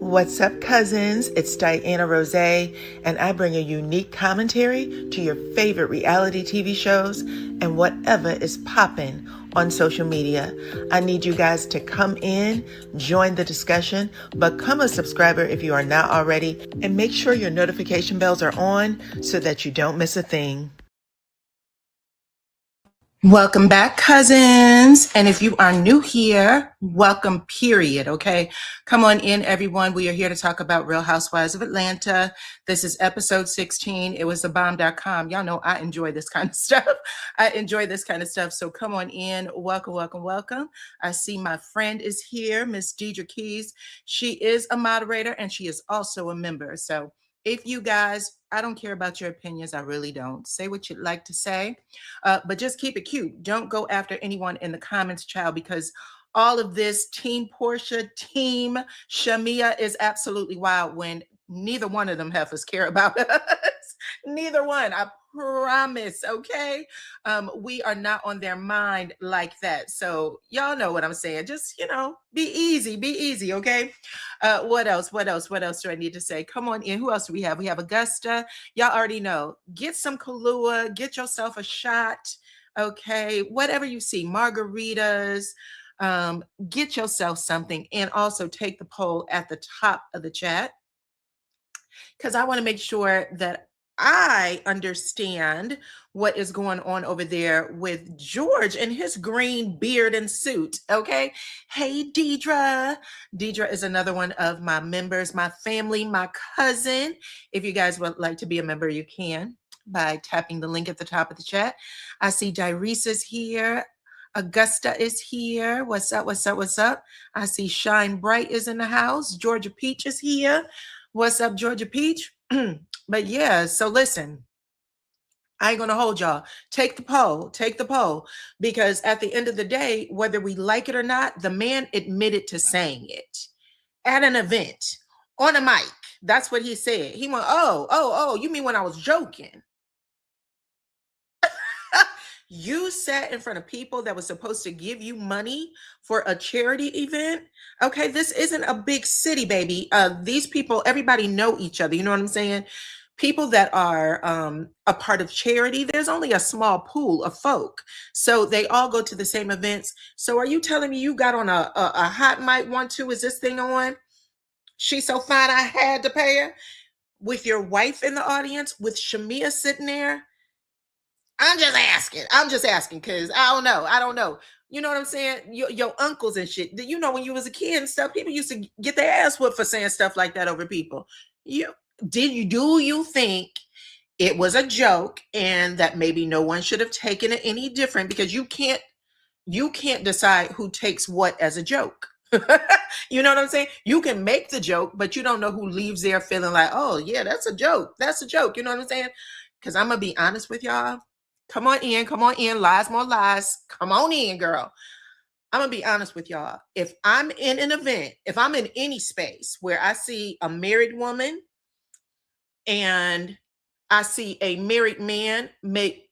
What's up, cousins? It's DYANAROZAY, and I bring a unique commentary to your favorite reality TV shows and whatever is popping on social media. I need you guys to come in, join the discussion, become a subscriber if you are not already, and make sure your notification bells are on so that you don't miss a thing. Welcome back, cousins. And if you are new here, welcome, period. Okay. Come on in, everyone. We are here to talk about Real Housewives of Atlanta. This is episode 16. It was thebomb.com. Y'all know I enjoy this kind of stuff. So come on in. Welcome, welcome, welcome. I see my friend is here, Miss Deidre Keys. She is a moderator and she is also a member. So if you guys, I don't care about your opinions. I really don't. Say what you'd like to say, but just keep it cute. Don't go after anyone in the comments, child, because all of this Team Portia, Team Shamia is absolutely wild when neither one of them heifers care about us. Neither one. I promise, okay? We are not on their mind like that. So y'all know what I'm saying. Just, be easy, okay? What else do I need to say? Come on in. Who else do we have? We have Augusta. Y'all already know. Get some Kahlua. Get yourself a shot, okay? Whatever you see. Margaritas. Get yourself something. And also take the poll at the top of the chat, because I want to make sure that I understand what is going on over there with George and his green beard and suit. Okay. Hey, Deidre. Deidre is another one of my members, my family, my cousin. If you guys would like to be a member, you can by tapping the link at the top of the chat. I see Dyrese is here. Augusta is here. What's up? I see Shine Bright is in the house. Georgia Peach is here. What's up, Georgia Peach? But yeah, so listen, I ain't gonna hold y'all. Take the poll, because at the end of the day, whether we like it or not, the man admitted to saying it at an event on a mic. That's what he said. He went, oh, you mean when I was joking? You sat in front of people that was supposed to give you money for a charity event. Okay, this isn't a big city, baby. These people, everybody know each other. You know what I'm saying? People that are a part of charity, there's only a small pool of folk. So they all go to the same events. So are you telling me you got on a hot mic one, two? Is this thing on? She's so fine, I had to pay her. With your wife in the audience, with Shamia sitting there. I'm just asking because I don't know. You know what I'm saying? Your uncles and shit. You know, when you was a kid and stuff, people used to get their ass whooped for saying stuff like that over people. Do you think it was a joke and that maybe no one should have taken it any different? Because you can't decide who takes what as a joke. You know what I'm saying? You can make the joke, but you don't know who leaves there feeling like, oh yeah, that's a joke. You know what I'm saying? Because I'm gonna be honest with y'all. Come on in. Lies, more lies. Come on in, girl. I'm going to be honest with y'all. If I'm in an event, if I'm in any space where I see a married woman and I see a married man make,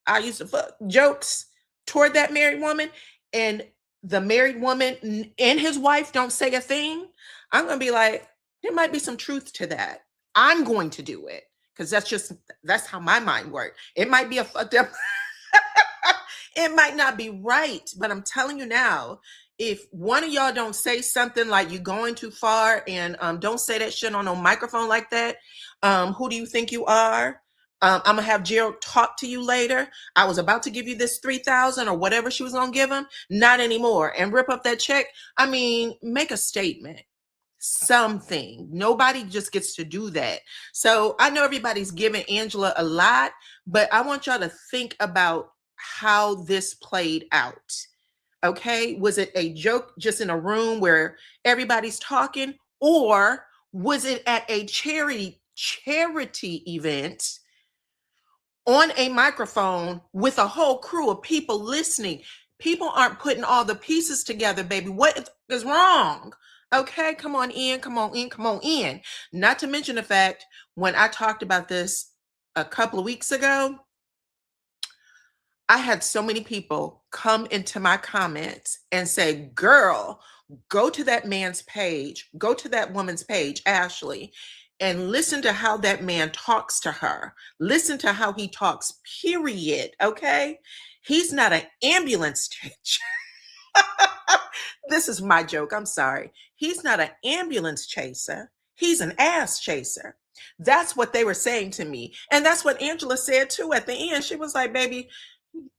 I used to fuck jokes toward that married woman, and the married woman and his wife don't say a thing, I'm going to be like, there might be some truth to that. I'm going to do it. Because that's how my mind works. It might be a fucked up, it might not be right, but I'm telling you now, if one of y'all don't say something like you're going too far and don't say that shit on a microphone like that, who do you think you are? I'm gonna have Gerald talk to you later. I was about to give you this $3,000 or whatever she was gonna give him, not anymore, and rip up that check. I mean, make a statement. Something. Nobody just gets to do that. So I know everybody's giving Angela a lot, but I want y'all to think about how this played out. Okay, was it a joke just in a room where everybody's talking, or was it at a charity event on a microphone with a whole crew of people listening? People aren't putting all the pieces together, baby. What is wrong? Okay, come on in. Not to mention the fact, when I talked about this a couple of weeks ago, I had so many people come into my comments and say, girl, go to that man's page, go to that woman's page, Ashley, and listen to how that man talks to her. Listen to how he talks, period. Okay. He's not an ambulance This is my joke. I'm sorry. He's not an ambulance chaser. He's an ass chaser. That's what they were saying to me. And that's what Angela said too at the end. She was like, baby,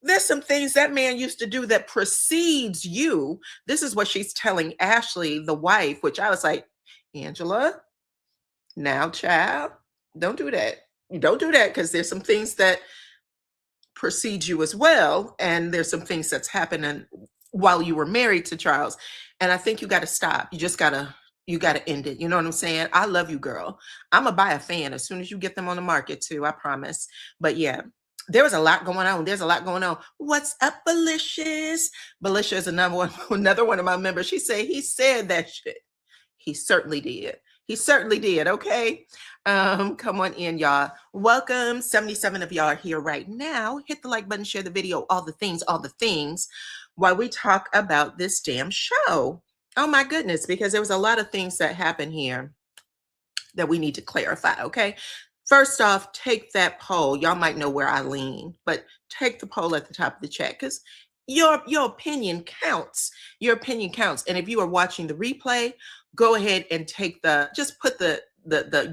there's some things that man used to do that precedes you. This is what she's telling Ashley, the wife, which I was like, Angela, now, child, don't do that. Don't do that, because there's some things that precede you as well. And there's some things that's happening while you were married to Charles. And I think you got to stop. You got to end it. You know what I'm saying? I love you, girl. I'm going to buy a fan as soon as you get them on the market too. I promise. But yeah, there was a lot going on. There's a lot going on. What's up, Belicious? Belicia is another one of my members. She said he said that shit. He certainly did. He certainly did. Okay. Come on in, y'all. Welcome. 77 of y'all are here right now. Hit the like button, share the video, all the things while we talk about this damn show. Oh my goodness, because there was a lot of things that happened here that we need to clarify. Okay. First off, take that poll. Y'all might know where I lean, but take the poll at the top of the chat, because your opinion counts. Your opinion counts. And if you are watching the replay, go ahead and just put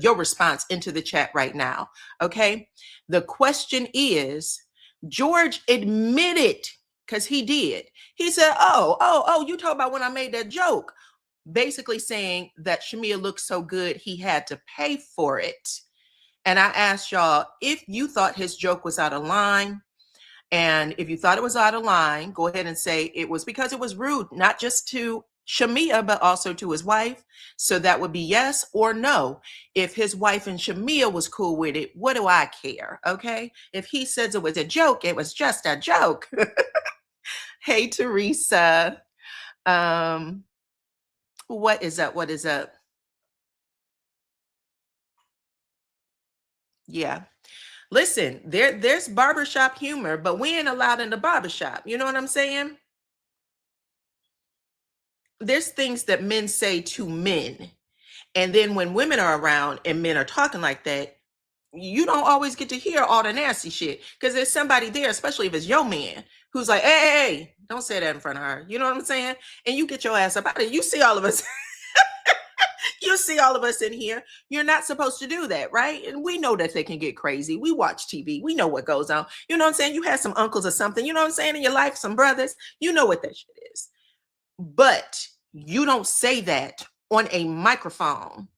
your response into the chat right now. Okay. The question is, George admitted, because he did. He said, oh, you talk about when I made that joke, basically saying that Shamia looked so good, he had to pay for it. And I asked y'all, if you thought his joke was out of line, and if you thought it was out of line, go ahead and say it was because it was rude, not just to Shamia, but also to his wife. So that would be yes or no. If his wife and Shamia was cool with it, what do I care? Okay. If he says it was a joke, it was just a joke. Hey, Teresa. What is up? What is up? Yeah. Listen, there's barbershop humor, but we ain't allowed in the barbershop. You know what I'm saying? There's things that men say to men. And then when women are around and men are talking like that, you don't always get to hear all the nasty shit, because there's somebody there, especially if it's your man, who's like, hey, don't say that in front of her. You know what I'm saying? And you get your ass up out of it. You see all of us. You see all of us in here. You're not supposed to do that, right? And we know that they can get crazy. We watch TV. We know what goes on. You know what I'm saying? You have some uncles or something, you know what I'm saying, in your life, some brothers. You know what that shit is. But you don't say that on a microphone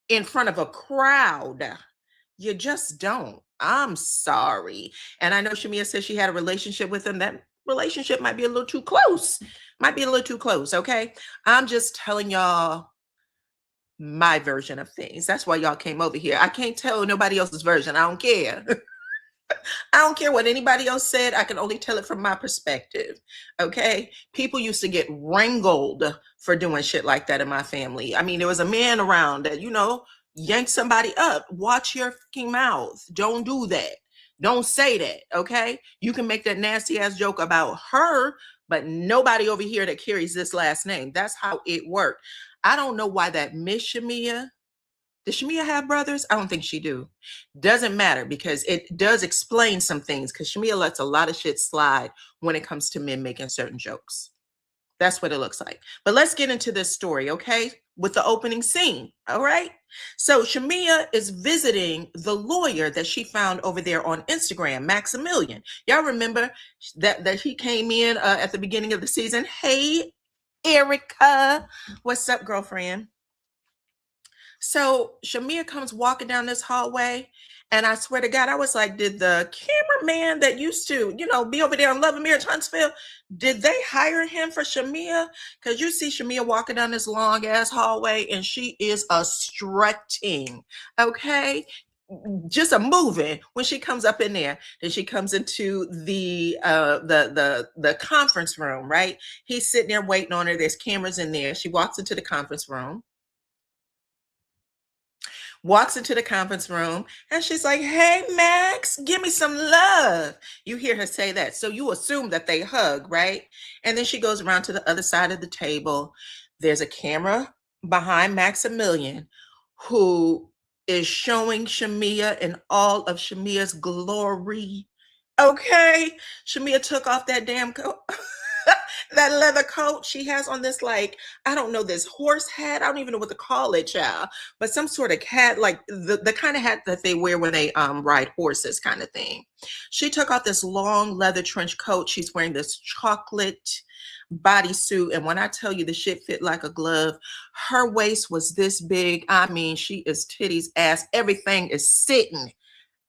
in front of a crowd. You just don't. I'm sorry. And I know Shamia says she had a relationship with him. That relationship might be a little too close. Might be a little too close. Okay. I'm just telling y'all my version of things. That's why y'all came over here. I can't tell nobody else's version. I don't care. I don't care what anybody else said. I can only tell it from my perspective. Okay. People used to get wrangled for doing shit like that in my family. I mean, there was a man around that, yank somebody up. Watch your fucking mouth. Don't do that. Don't say that. Okay. You can make that nasty ass joke about her, but nobody over here that carries this last name. That's how it worked. I don't know why that Miss Shamia, does Shamia have brothers? I don't think she do. Doesn't matter, because it does explain some things, because Shamia lets a lot of shit slide when it comes to men making certain jokes. That's what it looks like. But let's get into this story, okay? With the opening scene, all right? So Shamia is visiting the lawyer that she found over there on Instagram, Maximilian. Y'all remember that he came in at the beginning of the season. Hey, Erica. What's up, girlfriend? So Shamia comes walking down this hallway, and I swear to God, I was like, did the cameraman that used to, be over there on Love and Marriage Huntsville, did they hire him for Shamia? Because you see Shamia walking down this long ass hallway, and she is a strutting, okay? Just a moving when she comes up in there. Then she comes into the conference room, right? He's sitting there waiting on her. There's cameras in there. She walks into the conference room. walks into the conference room and she's like, "Hey, Max, give me some love." You hear her say that. So you assume that they hug, right? And then she goes around to the other side of the table. There's a camera behind Maximilian who is showing Shamia in all of Shamia's glory. Okay. Shamia took off that damn coat. That leather coat she has on, this, like, I don't know, this horse hat. I don't even know what to call it, child, but some sort of hat, like the kind of hat that they wear when they ride horses, kind of thing. She took off this long leather trench coat. She's wearing this chocolate bodysuit, and when I tell you the shit fit like a glove, her waist was this big. I mean, she is titties, ass, everything is sitting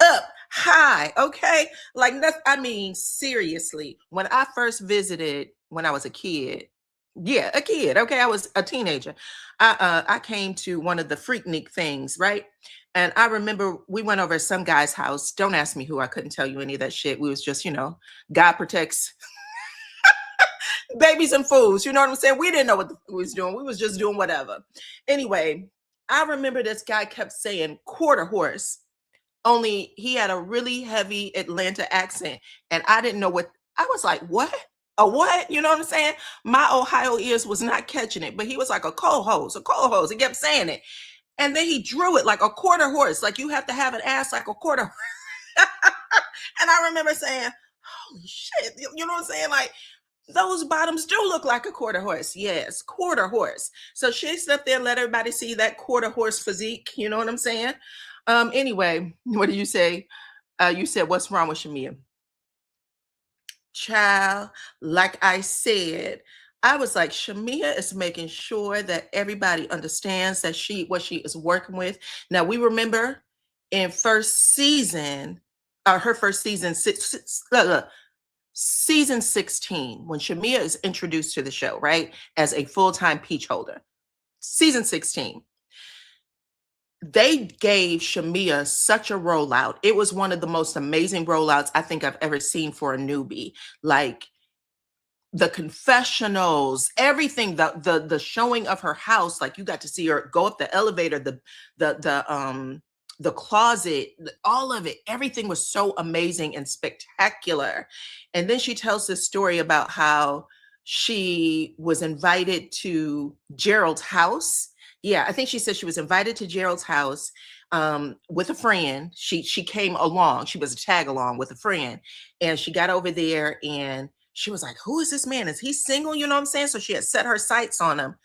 up high, okay? Like, I mean, seriously, when I first visited when I was a kid, yeah, a kid, okay, I was a teenager. I came to one of the Freaknik things, right? And I remember we went over to some guy's house. Don't ask me who. I couldn't tell you any of that shit. We was just, God protects babies and fools. You know what I'm saying? We didn't know what the fool was doing. We was just doing whatever. Anyway, I remember this guy kept saying quarter horse, only he had a really heavy Atlanta accent, and I didn't know what. I was like, what? A what? You know what I'm saying? My Ohio ears was not catching it, but he was like, a coal hose, a coal hose. He kept saying it. And then he drew it like a quarter horse, like you have to have an ass like a quarter. And I remember saying, holy shit, you know what I'm saying? Like, those bottoms do look like a quarter horse. Yes, quarter horse. So she stood up there and let everybody see that quarter horse physique. You know what I'm saying? Anyway, what did you say? You said, what's wrong with Shamia? Child, like I said, I was like, Shamia is making sure that everybody understands that what she is working with. Now, we remember in first season, her first season, season 16, when Shamia is introduced to the show, right, as a full-time peach holder. Season 16. They gave Shamia such a rollout. It was one of the most amazing rollouts I think I've ever seen for a newbie. Like, the confessionals, everything, the showing of her house, like you got to see her go up the elevator, the closet, all of it, everything was so amazing and spectacular. And then she tells this story about how she was invited to Gerald's house. Yeah, I think she said she was invited to Gerald's house with a friend. She came along. She was a tag along with a friend, and she got over there and she was like, who is this man? Is he single? You know what I'm saying? So she had set her sights on him.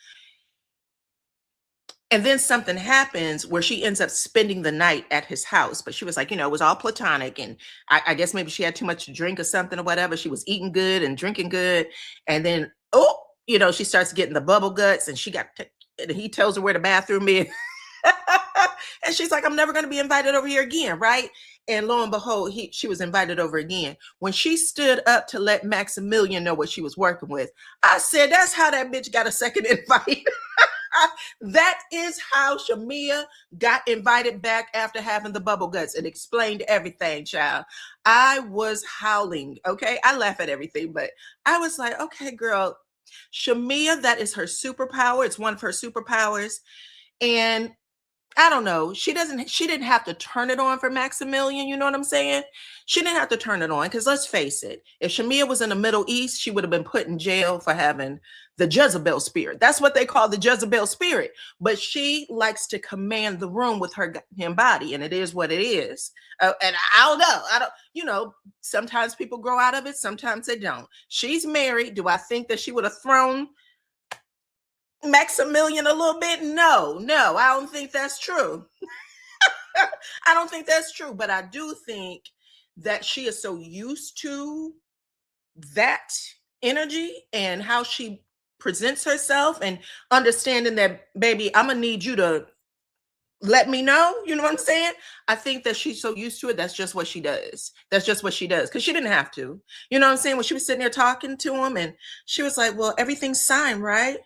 And then something happens where she ends up spending the night at his house. But she was like, it was all platonic. And I guess maybe she had too much to drink or something or whatever. She was eating good and drinking good. And then, she starts getting the bubble guts, and he tells her where the bathroom is. And she's like, I'm never going to be invited over here again, right? And lo and behold, she was invited over again. When she stood up to let Maximilian know what she was working with, I said, that's how that bitch got a second invite. That is how Shamia got invited back after having the bubble guts. It explained everything, child. I was howling, okay? I laugh at everything, but I was like, okay, girl, Shamia, that is her superpower. It's one of her superpowers. And I don't know. She didn't have to turn it on for Maximilian. You know what I'm saying? She didn't have to turn it on, because let's face it, if Shamia was in the Middle East, she would have been put in jail for having the Jezebel spirit. That's what they call the Jezebel spirit. But she likes to command the room with her goddamn body, and it is what it is. And I don't know. Sometimes people grow out of it. Sometimes they don't. She's married. Do I think that she would have thrown Maximilian a little bit? No, I don't think that's true. I don't think that's true, but I do think that she is so used to that energy and how she presents herself, and understanding that, baby, I'm gonna need you to let me know. You know what I'm saying? I think that she's so used to it. That's just what she does. Because she didn't have to. You know what I'm saying? When she was sitting there talking to him, and she was like, well, everything's signed, right?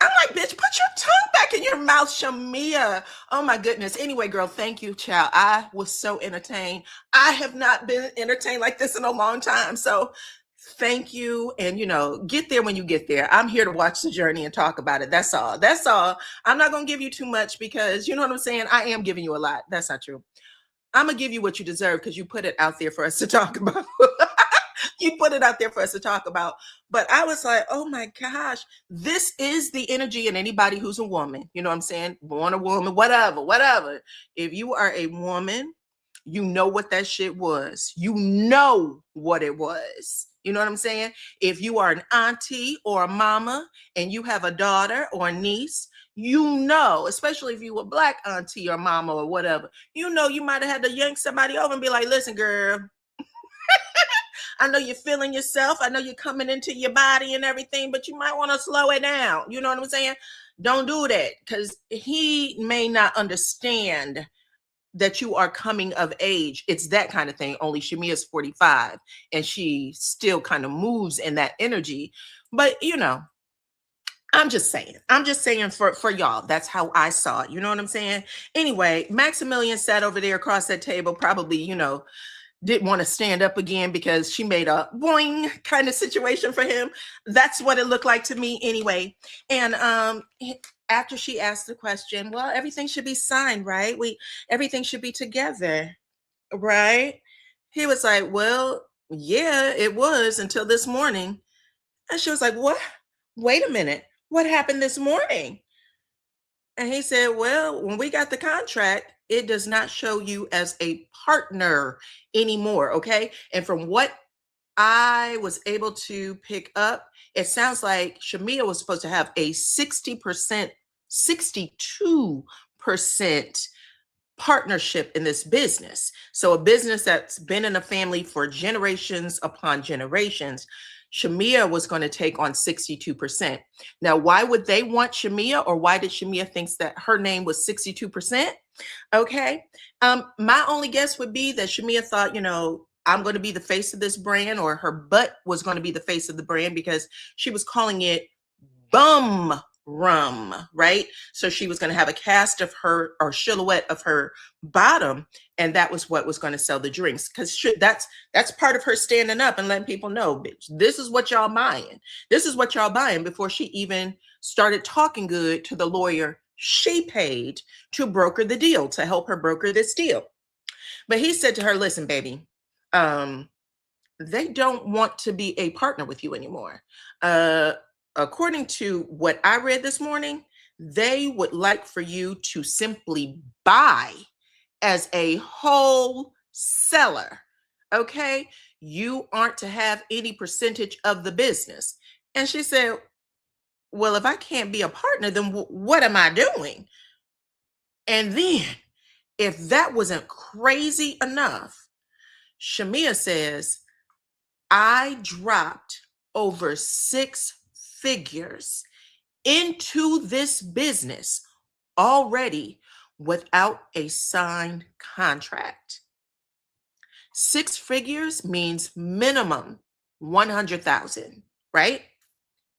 I'm like, bitch, put your tongue back in your mouth, Shamia. Oh my goodness. Anyway, girl, thank you, child. I was so entertained. I have not been entertained like this in a long time. So Thank you. And, get there when you get there. I'm here to watch the journey and talk about it. That's all. That's all. I'm not going to give you too much because, you know what I'm saying? I am giving you a lot. That's not true. I'm going to give you what you deserve because you put it out there for us to talk about. You put it out there for us to talk about. But I was like, oh my gosh, this is the energy in anybody who's a woman. You know what I'm saying? Born a woman, whatever. If you are a woman, you know what that shit was. You know what it was. You know what I'm saying? If you are an auntie or a mama and you have a daughter or a niece, you know, especially if you were Black auntie or mama or whatever, you know, you might have had to yank somebody over and be like, listen, girl, I know you're feeling yourself. I know you're coming into your body and everything, but you might want to slow it down. You know what I'm saying? Don't do that because he may not understand that you are coming of age. It's that kind of thing. Only Shamia's 45 and she still kind of moves in that energy. But, I'm just saying for y'all, that's how I saw it. You know what I'm saying? Anyway, Maximilian sat over there across that table, probably, didn't want to stand up again because she made a boing kind of situation for him. That's what it looked like to me anyway. And after she asked the question, well, everything should be signed, right? Everything should be together, right? He was like, well, yeah, it was until this morning. And she was like, what? Wait a minute. What happened this morning? And he said, well, when we got the contract, it does not show you as a partner anymore. Okay. And from what I was able to pick up, it sounds like Shamia was supposed to have a 62% partnership in this business. So a business that's been in a family for generations upon generations. Shamia was going to take on 62%. Now, why would they want Shamia, or why did Shamia thinks that her name was 62%? Okay. My only guess would be that Shamia thought, I'm going to be the face of this brand, or her butt was going to be the face of the brand because she was calling it bum rum, right? So she was going to have a cast of her or silhouette of her bottom, and that was what was going to sell the drinks, because that's part of her standing up and letting people know, bitch, this is what y'all buying. This is what y'all buying, before she even started talking good to the lawyer she paid to broker the deal, to help her broker this deal. But he said to her, listen, baby, they don't want to be a partner with you anymore. According to what I read this morning, they would like for you to simply buy as a wholesaler. Okay? You aren't to have any percentage of the business. And she said, well, if I can't be a partner, then what am I doing? And then, if that wasn't crazy enough, Shamia says, I dropped over 6 figures into this business already without a signed contract. 6 figures means minimum 100,000, right?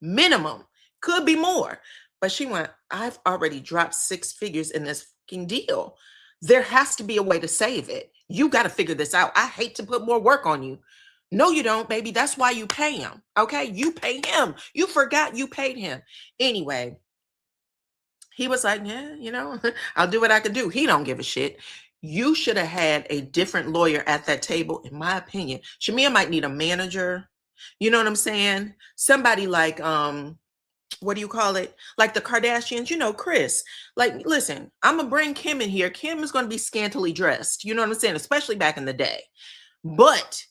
Minimum. Could be more. But she went, I've already dropped 6 figures in this fucking deal. There has to be a way to save it. You got to figure this out. I hate to put more work on you. No, you don't, baby. That's why you pay him. Okay. You pay him. You forgot you paid him. Anyway, he was like, yeah, I'll do what I can do. He don't give a shit. You should have had a different lawyer at that table, in my opinion. Shamia might need a manager. You know what I'm saying? Somebody like, what do you call it? Like the Kardashians, Chris. Like, listen, I'm going to bring Kim in here. Kim is going to be scantily dressed. You know what I'm saying? Especially back in the day. But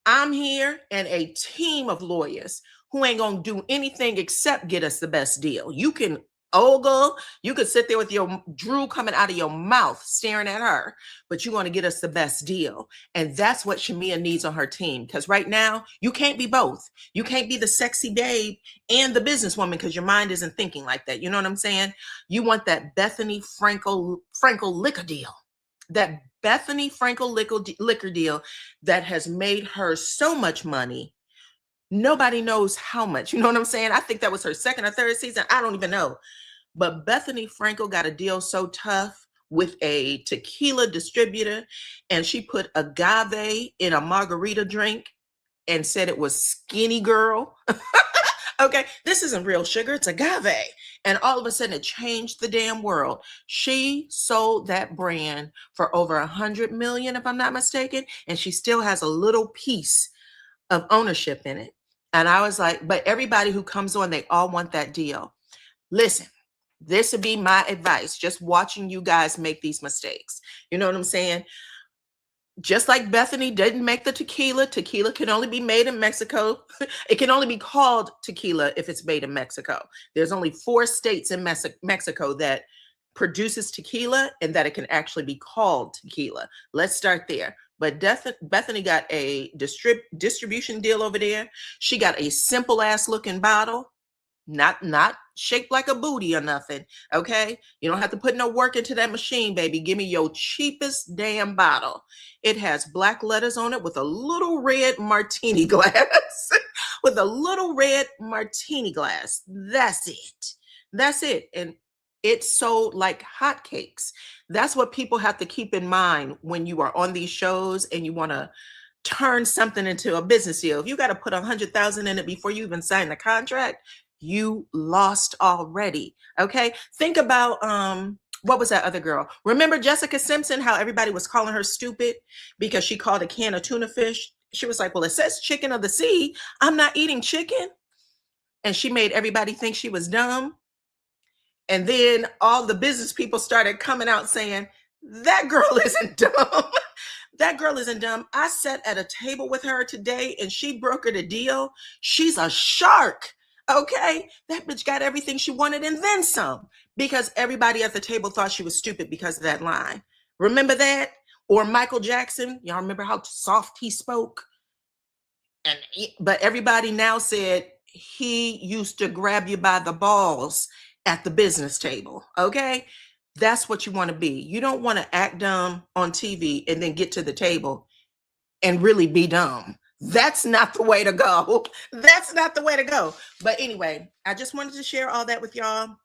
I'm here and a team of lawyers who ain't going to do anything except get us the best deal. You can ogle, you could sit there with your drool coming out of your mouth staring at her, but you're going to get us the best deal. And that's what Shamia needs on her team, because right now you can't be both. You can't be the sexy babe and the businesswoman because your mind isn't thinking like that. You know what I'm saying? You want that Bethany Frankel liquor deal. That Bethany Frankel liquor deal that has made her so much money. Nobody knows how much. You know what I'm saying? I think that was her 2nd or 3rd season. I don't even know. But Bethany Frankel got a deal so tough with a tequila distributor, and she put agave in a margarita drink. and said it was skinny girl. Okay, this isn't real sugar, it's agave. And all of a sudden it changed the damn world. She sold that brand for over 100 million, if I'm not mistaken, and she still has a little piece of ownership in it. And I was like, but everybody who comes on, they all want that deal. Listen, this would be my advice, just watching you guys make these mistakes. You know what I'm saying? Just like Bethany didn't make the tequila, tequila can only be made in Mexico. It can only be called tequila if it's made in Mexico. There's only 4 states in Mexico that produces tequila and that it can actually be called tequila. Let's start there. But Bethany got a distribution deal over there. She got a simple ass looking bottle. Not shaped like a booty or nothing, okay? You don't have to put no work into that machine, baby. Give me your cheapest damn bottle. It has black letters on it with a little red martini glass. With a little red martini glass. That's it. That's it. And it sold like hotcakes. That's what people have to keep in mind when you are on these shows and you want to turn something into a business deal. If you got to put 100,000 in it before you even sign the contract, you lost already. Okay, think about what was that other girl? Remember Jessica Simpson, how everybody was calling her stupid because she called a can of tuna fish? She was like, well, it says chicken of the sea, I'm not eating chicken. And she made everybody think she was dumb. And then all the business people started coming out saying, that girl isn't dumb. That girl isn't dumb. I sat at a table with her today and she brokered a deal. She's a shark. Okay, that bitch got everything she wanted and then some, because everybody at the table thought she was stupid because of that line. Remember that? Or Michael Jackson, y'all remember how soft he spoke? But everybody now said he used to grab you by the balls at the business table. Okay, that's what you want to be. You don't want to act dumb on TV and then get to the table and really be dumb. That's not the way to go. That's not the way to go. But anyway, I just wanted to share all that with y'all.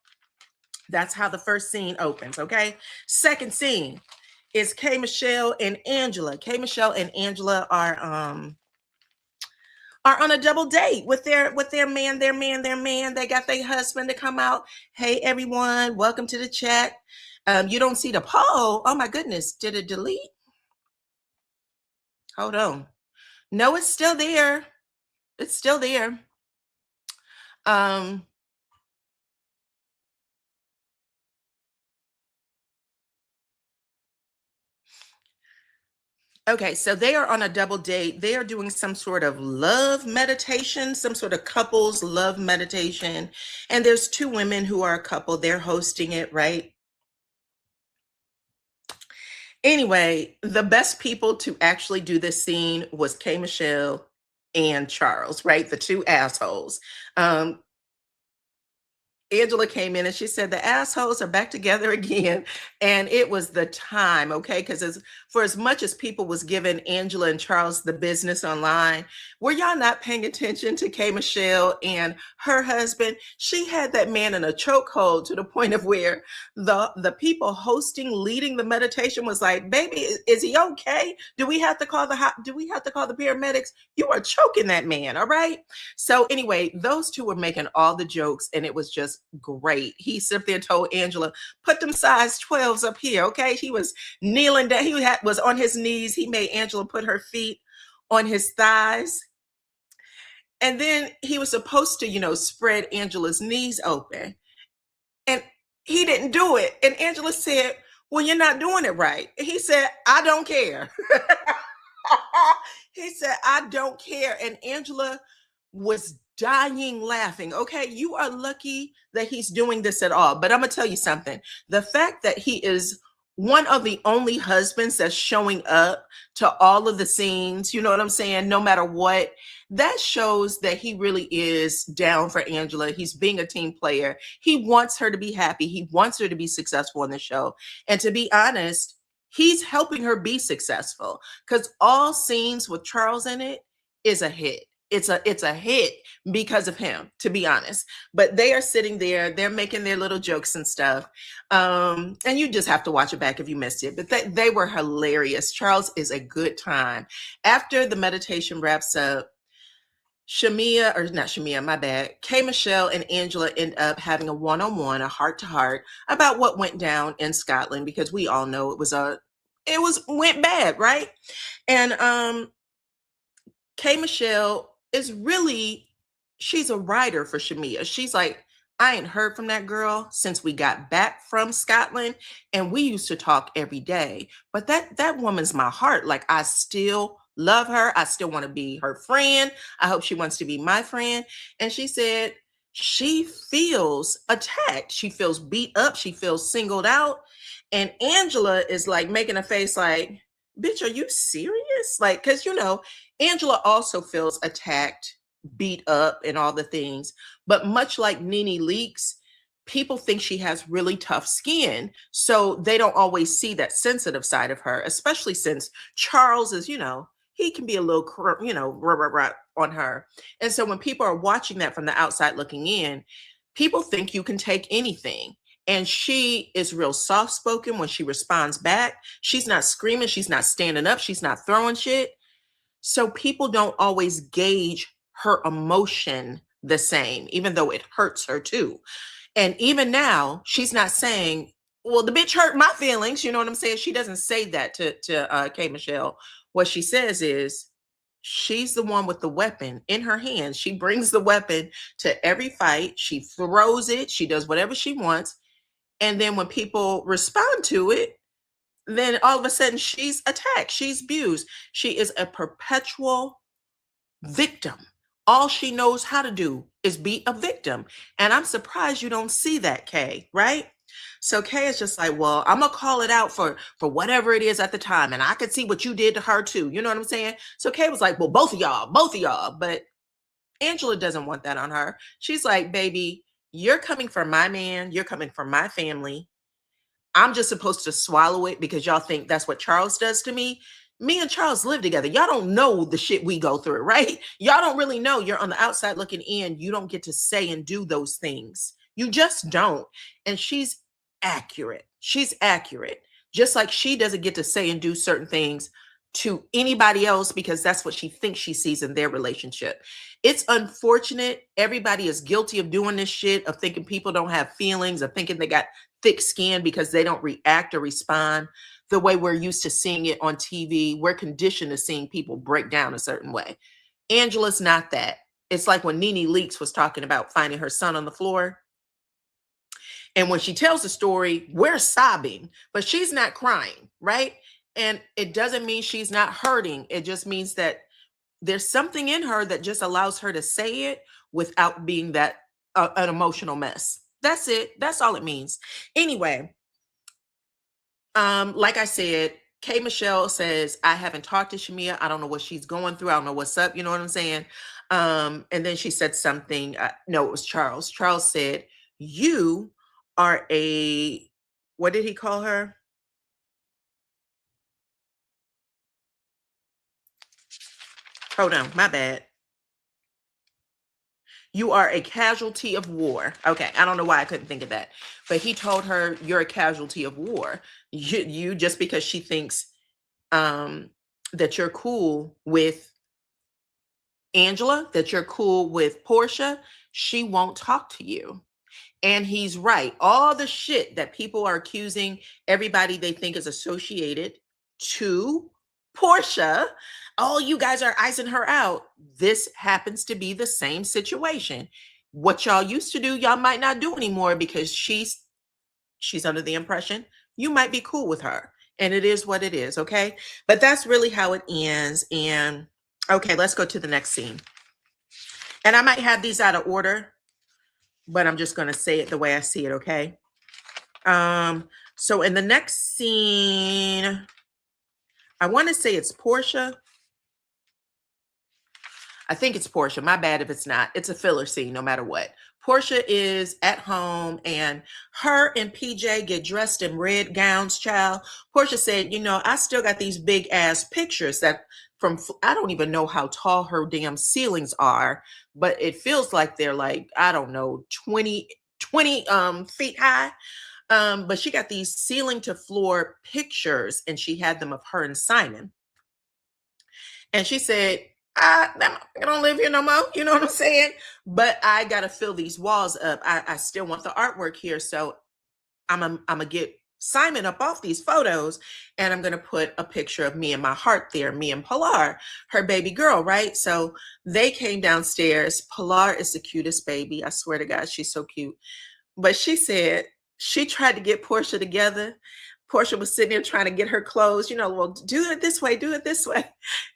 That's how the first scene opens, okay? Second scene is K. Michelle and Angela. K. Michelle and Angela are on a double date with their man. They got their husband to come out. Hey, everyone, welcome to the chat. You don't see the poll. Oh my goodness, did it delete? Hold on. No, it's still there. It's still there. Okay, so they are on a double date. They are doing some sort of love meditation, some sort of couples love meditation. And there's 2 women who are a couple. They're hosting it, right? Anyway, the best people to actually do this scene was K. Michelle and Charles, right? The 2 assholes. Angela came in and she said the assholes are back together again. And it was the time, okay? Because for as much as people was giving Angela and Charles the business online, were y'all not paying attention to K. Michelle and her husband? She had that man in a chokehold to the point of where the people hosting, leading the meditation was like, baby, is he okay? Do we have to call the paramedics? You are choking that man, all right? So anyway, those 2 were making all the jokes and it was just great. He sit there and told Angela, put them size 12s up here, okay? He was kneeling down. He was on his knees. He made Angela put her feet on his thighs. And then he was supposed to, spread Angela's knees open. And he didn't do it. And Angela said, well, you're not doing it right. And he said, I don't care. He said, I don't care. And Angela was dying laughing. Okay, you are lucky that he's doing this at all. But I'm gonna tell you something. The fact that he is one of the only husbands that's showing up to all of the scenes, you know what I'm saying, no matter what, that shows that he really is down for Angela. He's being a team player. He wants her to be happy. He wants her to be successful in the show. And to be honest, he's helping her be successful because all scenes with Charles in it is a hit. It's a hit because of him, to be honest. But they are sitting there, they're making their little jokes and stuff. And you just have to watch it back if you missed it. But they were hilarious. Charles is a good time. After the meditation wraps up, Shamia, or not Shamia, my bad. K Michelle and Angela end up having a one-on-one, a heart-to-heart about what went down in Scotland, because we all know it went bad, right? And K Michelle is really, she's a writer for Shamia. She's like, I ain't heard from that girl since we got back from Scotland, and we used to talk every day. But that woman's my heart. Like, I still love her. I still want to be her friend. I hope she wants to be my friend. And she said she feels attacked. She feels beat up. She feels singled out. And Angela is like making a face like, bitch, are you serious? Like, because Angela also feels attacked, beat up, and all the things. But much like Nene Leakes, people think she has really tough skin. So they don't always see that sensitive side of her, especially since Charles is, he can be a little, on her. And so when people are watching that from the outside looking in, people think you can take anything. And she is real soft spoken when she responds back. She's not screaming. She's not standing up. She's not throwing shit. So people don't always gauge her emotion the same, even though it hurts her too. And even now, she's not saying, well, the bitch hurt my feelings. You know what I'm saying? She doesn't say that to K Michelle. What she says is, she's the one with the weapon in her hand. She brings the weapon to every fight. She throws it. She does whatever she wants. And then when people respond to it, then all of a sudden she's attacked. She's abused. She is a perpetual victim. All she knows how to do is be a victim. And I'm surprised you don't see that, Kay, right? So Kay is just like, well, I'm gonna call it out for whatever it is at the time. And I could see what you did to her too. You know what I'm saying? So Kay was like, well, both of y'all. But Angela doesn't want that on her. She's like, baby, you're coming for my man, you're coming for my family. I'm just supposed to swallow it because y'all think that's what Charles does to me. Me and Charles live together. Y'all don't know the shit we go through, right? Y'all don't really know. You're on the outside looking in. You don't get to say and do those things. You just don't. And she's accurate. She's accurate. Just like she doesn't get to say and do certain things to anybody else because that's what she thinks she sees in their relationship. It's unfortunate. Everybody is guilty of doing this shit, of thinking people don't have feelings, of thinking they got thick skin because they don't react or respond the way we're used to seeing it on TV. We're conditioned to seeing people break down a certain way. Angela's not that. It's like when Nene Leakes was talking about finding her son on the floor. And when she tells the story, we're sobbing, but she's not crying, right? And it doesn't mean she's not hurting. It just means that there's something in her that just allows her to say it without being that an emotional mess. That's it. That's all it means. Anyway, like I said, K Michelle says, I haven't talked to Shamia. I don't know what she's going through. I don't know what's up. You know what I'm saying? And then she said something. No, it was Charles. Charles said, you are what did he call her? Hold on, my bad. You are a casualty of war. Okay, I don't know why I couldn't think of that. But he told her, you're a casualty of war. You just because she thinks that you're cool with Angela, that you're cool with Portia, she won't talk to you. And he's right. All the shit that people are accusing everybody they think is associated to Portia, oh, you guys are icing her out. This happens to be the same situation. What y'all used to do, y'all might not do anymore because she's under the impression you might be cool with her. And it is what it is, okay? But that's really how it ends. And okay, let's go to the next scene. And I might have these out of order, but I'm just going to say it the way I see it, okay? So in the next scene, I want to say it's Portia. I think it's Portia. My bad if it's not. It's a filler scene no matter what. Portia is at home and her and PJ get dressed in red gowns, child. Portia said, I still got these big ass pictures that I don't even know how tall her damn ceilings are, but it feels like they're like, I don't know, 20 feet high. But she got these ceiling to floor pictures and she had them of her and Simon. And she said, I don't live here no more. You know what I'm saying? But I got to fill these walls up. I still want the artwork here. So I'm gonna get Simon up off these photos, and I'm gonna put a picture of me and my heart there, me and Pilar, her baby girl, right? So they came downstairs. Pilar is the cutest baby. I swear to God, she's so cute. But she said she tried to get Portia together. Portia was sitting there trying to get her clothes, well, do it this way, do it this way.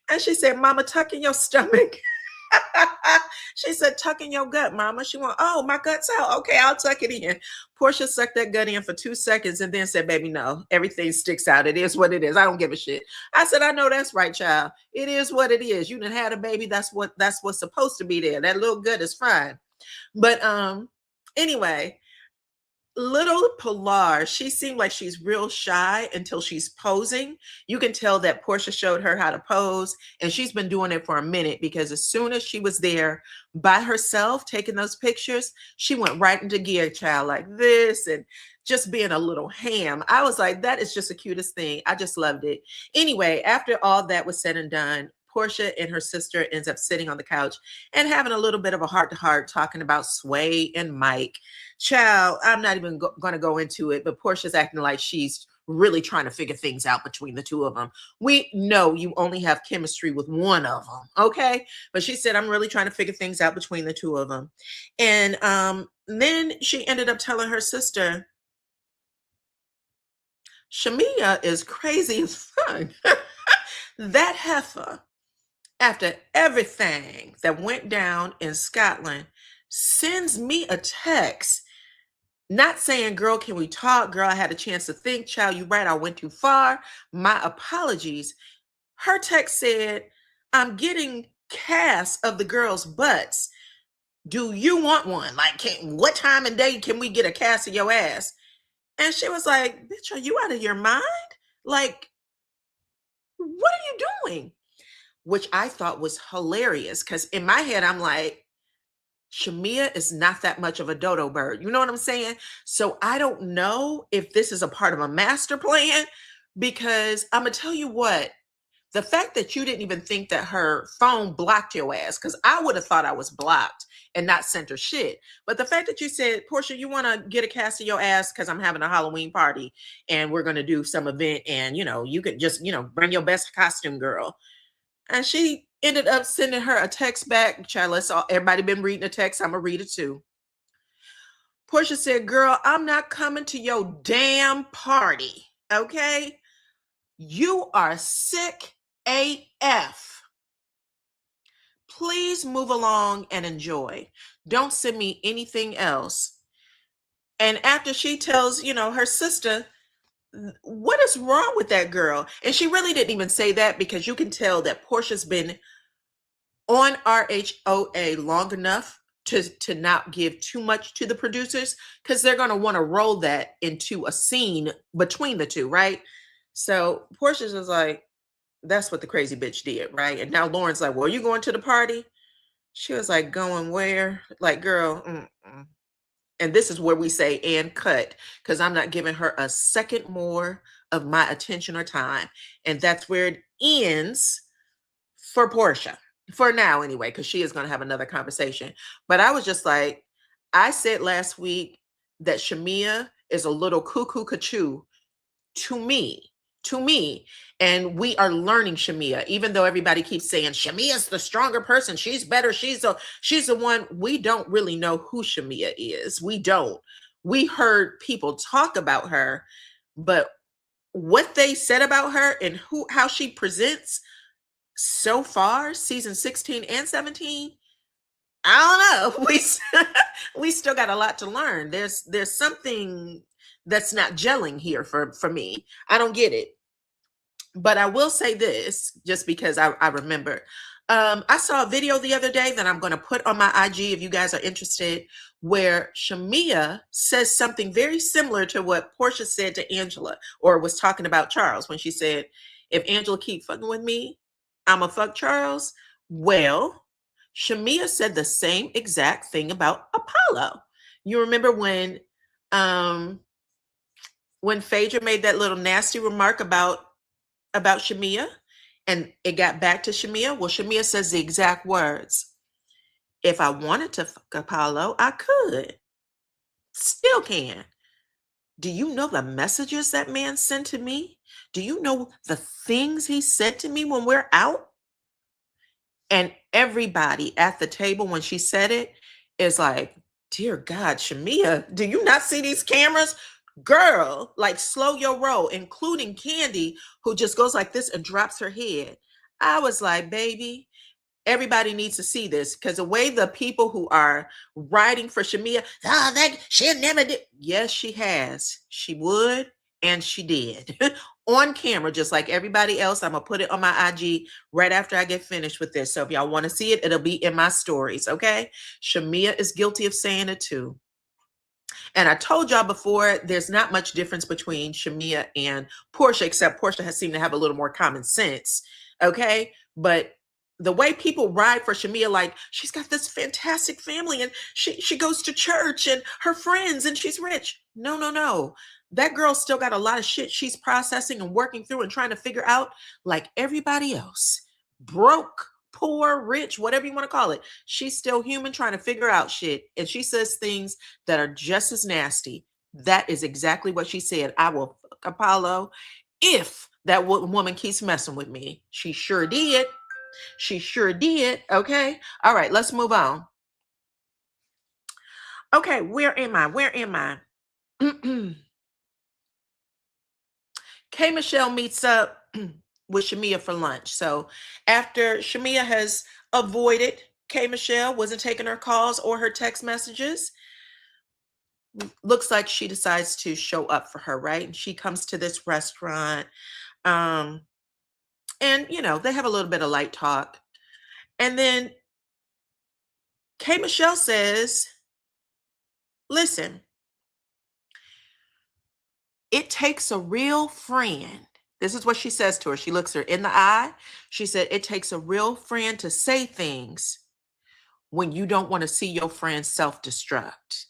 And she said, Mama, tuck in your stomach. She said, tuck in your gut, Mama. She went, oh, my gut's out. Okay, I'll tuck it in. Portia sucked that gut in for 2 seconds and then said, baby, no, everything sticks out. It is what it is. I don't give a shit. I said, I know that's right, child. It is what it is. You done had a baby. That's what's supposed to be there. That little gut is fine. But anyway, little Pilar, she seemed like she's real shy until she's posing. You can tell that Portia showed her how to pose, and she's been doing it for a minute, because as soon as she was there by herself taking those pictures, she went right into gear, child, like this, and just being a little ham. I was like, that is just the cutest thing. I just loved it. Anyway, after all that was said and done, Portia and her sister ends up sitting on the couch and having a little bit of a heart-to-heart talking about Sway and Mike. Child, I'm not even going to go into it, but Portia's acting like she's really trying to figure things out between the two of them. We know you only have chemistry with one of them, okay? But she said, I'm really trying to figure things out between the two of them. And then she ended up telling her sister, Shamia is crazy as fuck. That heifer, after everything that went down in Scotland, sends me a text, not saying, girl, can we talk? Girl, I had a chance to think. Child, you right. I went too far. My apologies. Her text said, I'm getting casts of the girls' butts. Do you want one? Like, what time and day can we get a cast of your ass? And she was like, bitch, are you out of your mind? Like, what are you doing? Which I thought was hilarious, because in my head, I'm like, Shamia is not that much of a dodo bird. You know what I'm saying? So I don't know if this is a part of a master plan, because I'm going to tell you what, the fact that you didn't even think that her phone blocked your ass, because I would have thought I was blocked and not sent her shit. But the fact that you said, Portia, you want to get a cast of your ass because I'm having a Halloween party and we're going to do some event, and, you could just, bring your best costume, girl. And she ended up sending her a text back. Child, everybody been reading the text. I'm going to read it too. Portia said, girl, I'm not coming to your damn party. Okay? You are sick AF. Please move along and enjoy. Don't send me anything else. And after she tells, her sister, what is wrong with that girl? And she really didn't even say that, because you can tell that Portia's been on RHOA long enough to not give too much to the producers, because they're going to want to roll that into a scene between the two, right? So Portia's just like, that's what the crazy bitch did, right? And now Lauren's like, well, are you going to the party? She was like, going where? Like, girl, And this is where we say and cut, because I'm not giving her a second more of my attention or time. And that's where it ends for Portia. For now, anyway, because she is going to have another conversation. But I was just like, I said last week that Shamia is a little cuckoo cachoo to me. And we are learning Shamia, even though everybody keeps saying Shamia's the stronger person. She's better. She's the one. We don't really know who Shamia is. We don't. We heard people talk about her, but what they said about her and how she presents so far, season 16 and 17, I don't know. We still got a lot to learn. There's something that's not gelling here for me. I don't get it. But I will say this, just because I remember. I saw a video the other day that I'm going to put on my IG if you guys are interested, where Shamia says something very similar to what Portia said to Angela, or was talking about Charles, when she said, if Angela keep fucking with me, I'ma fuck Charles. Well, Shamia said the same exact thing about Apollo. You remember when Phaedra made that little nasty remark about Shamia, And it got back to Shamia. Well, Shamia says the exact words. If I wanted to fuck Apollo, I could. Still can. Do you know the messages that man sent to me? Do you know the things he said to me when we're out? And everybody at the table, when she said it, is like, dear God, Shamia, do you not see these cameras? Girl, like slow your roll, including Candy, who just goes like this and drops her head. I was like, baby, everybody needs to see this, because the way the people who are writing for Shamia, oh, that she'll never do. Yes, she has. She would, and she did on camera, just like everybody else. I'm gonna put it on my IG right after I get finished with this. So if y'all want to see it, it'll be in my stories. Okay, Shamia is guilty of saying it too. And I told y'all before, there's not much difference between Shamia and Portia, except Portia has seemed to have a little more common sense. Okay, but the way people ride for Shamia, like she's got this fantastic family and she goes to church and her friends and she's rich. No, no, no. That girl still got a lot of shit she's processing and working through and trying to figure out, like everybody else. Broke, poor, rich, whatever you want to call it. She's still human trying to figure out shit. And she says things that are just as nasty. That is exactly what she said. I will fuck Apollo if that woman keeps messing with me. She sure did. She sure did. Okay. All right. Let's move on. Okay. Where am I? Where am I? K. Michelle meets up with Shamia for lunch. So after Shamia has avoided K. Michelle, wasn't taking her calls or her text messages, looks like she decides to show up for her, right? And she comes to this restaurant. And you know, they have a little bit of light talk. And then K. Michelle says, listen, it takes a real friend. This is what she says to her. She looks her in the eye. She said, it takes a real friend to say things when you don't want to see your friend self-destruct.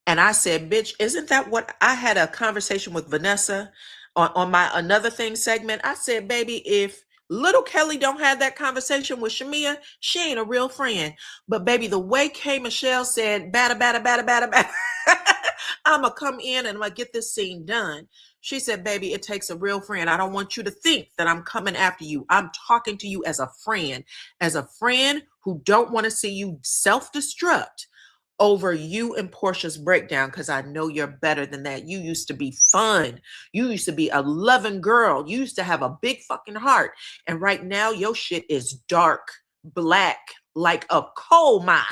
And I said, bitch, isn't that what I had a conversation with Vanessa on my Another Thing segment? I said, baby, if little Kelly don't have that conversation with Shamia, she ain't a real friend. But baby, the way K. Michelle said, batter, batter, batter, batter, batter, I'm going to come in and I'm going to get this scene done. She said, baby, it takes a real friend. I don't want you to think that I'm coming after you. I'm talking to you as a friend who don't want to see you self-destruct over you and Portia's breakdown, because I know you're better than that. You used to be fun. You used to be a loving girl. You used to have a big fucking heart. And right now, your shit is dark, black, like a coal mine.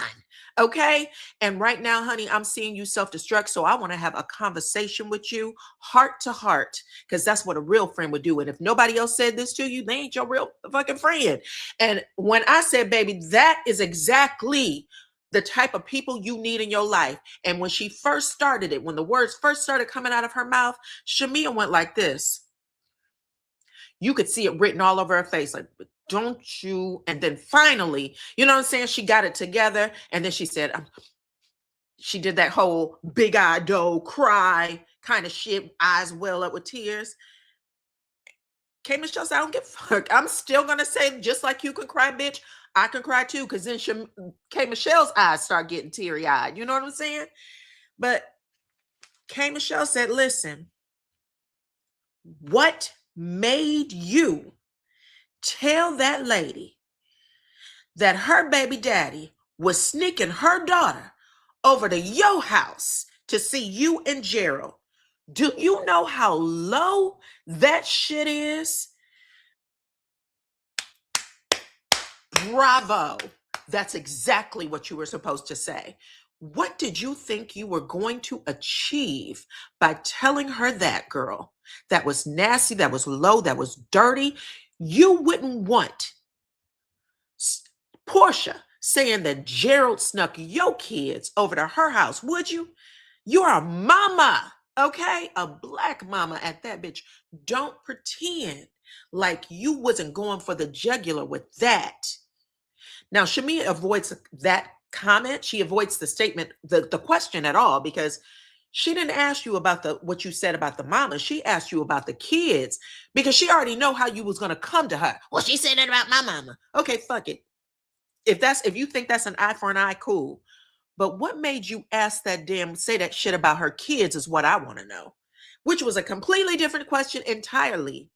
Okay? And right now, honey, I'm seeing you self-destruct. So I want to have a conversation with you, heart to heart, because that's what a real friend would do. And if nobody else said this to you, they ain't your real fucking friend. And when I said, baby, that is exactly the type of people you need in your life. And when she first started it, when the words first started coming out of her mouth, Shamia went like this. You could see it written all over her face, like, don't you? And then finally, you know what I'm saying? She got it together. And then she said, she did that whole big eye doe cry kind of shit, eyes well up with tears. K. Michelle said, I don't give a fuck. I'm still going to say, just like you can cry, bitch, I can cry too, because then K. Michelle's eyes start getting teary-eyed. You know what I'm saying? But K. Michelle said, listen, what made you tell that lady that her baby daddy was sneaking her daughter over to your house to see you and Gerald? Do you know how low that shit is? Bravo. That's exactly what you were supposed to say. What did you think you were going to achieve by telling her that, girl? That was nasty, that was low, that was dirty. You wouldn't want Portia saying that Gerald snuck your kids over to her house, would you? You're a mama, okay? A black mama at that, bitch. Don't pretend like you wasn't going for the jugular with that. Now, Shamia avoids that comment. She avoids the statement, the question at all, because She didn't ask you about what you said about the mama. She asked you about the kids because she already know how you was gonna come to her. Well, she said that about my mama. Okay, fuck it. If you think that's an eye for an eye, cool. But what made you say that shit about her kids is what I want to know. Which was a completely different question entirely.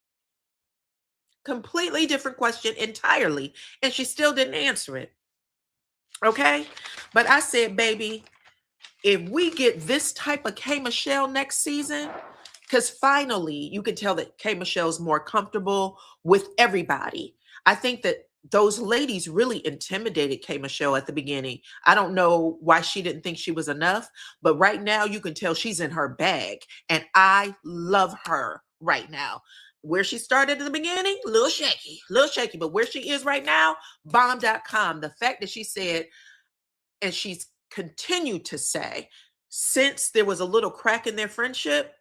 Completely different question entirely. And she still didn't answer it. Okay? But I said, baby, if we get this type of K Michelle next season, because finally you can tell that K Michelle's more comfortable with everybody. I think that those ladies really intimidated K Michelle at the beginning. I don't know why she didn't think she was enough, but right now you can tell she's in her bag. And I love her right now. Where she started at the beginning, a little shaky, but where she is right now, bomb.com. The fact that she said, and she's continued to say, since there was a little crack in their friendship,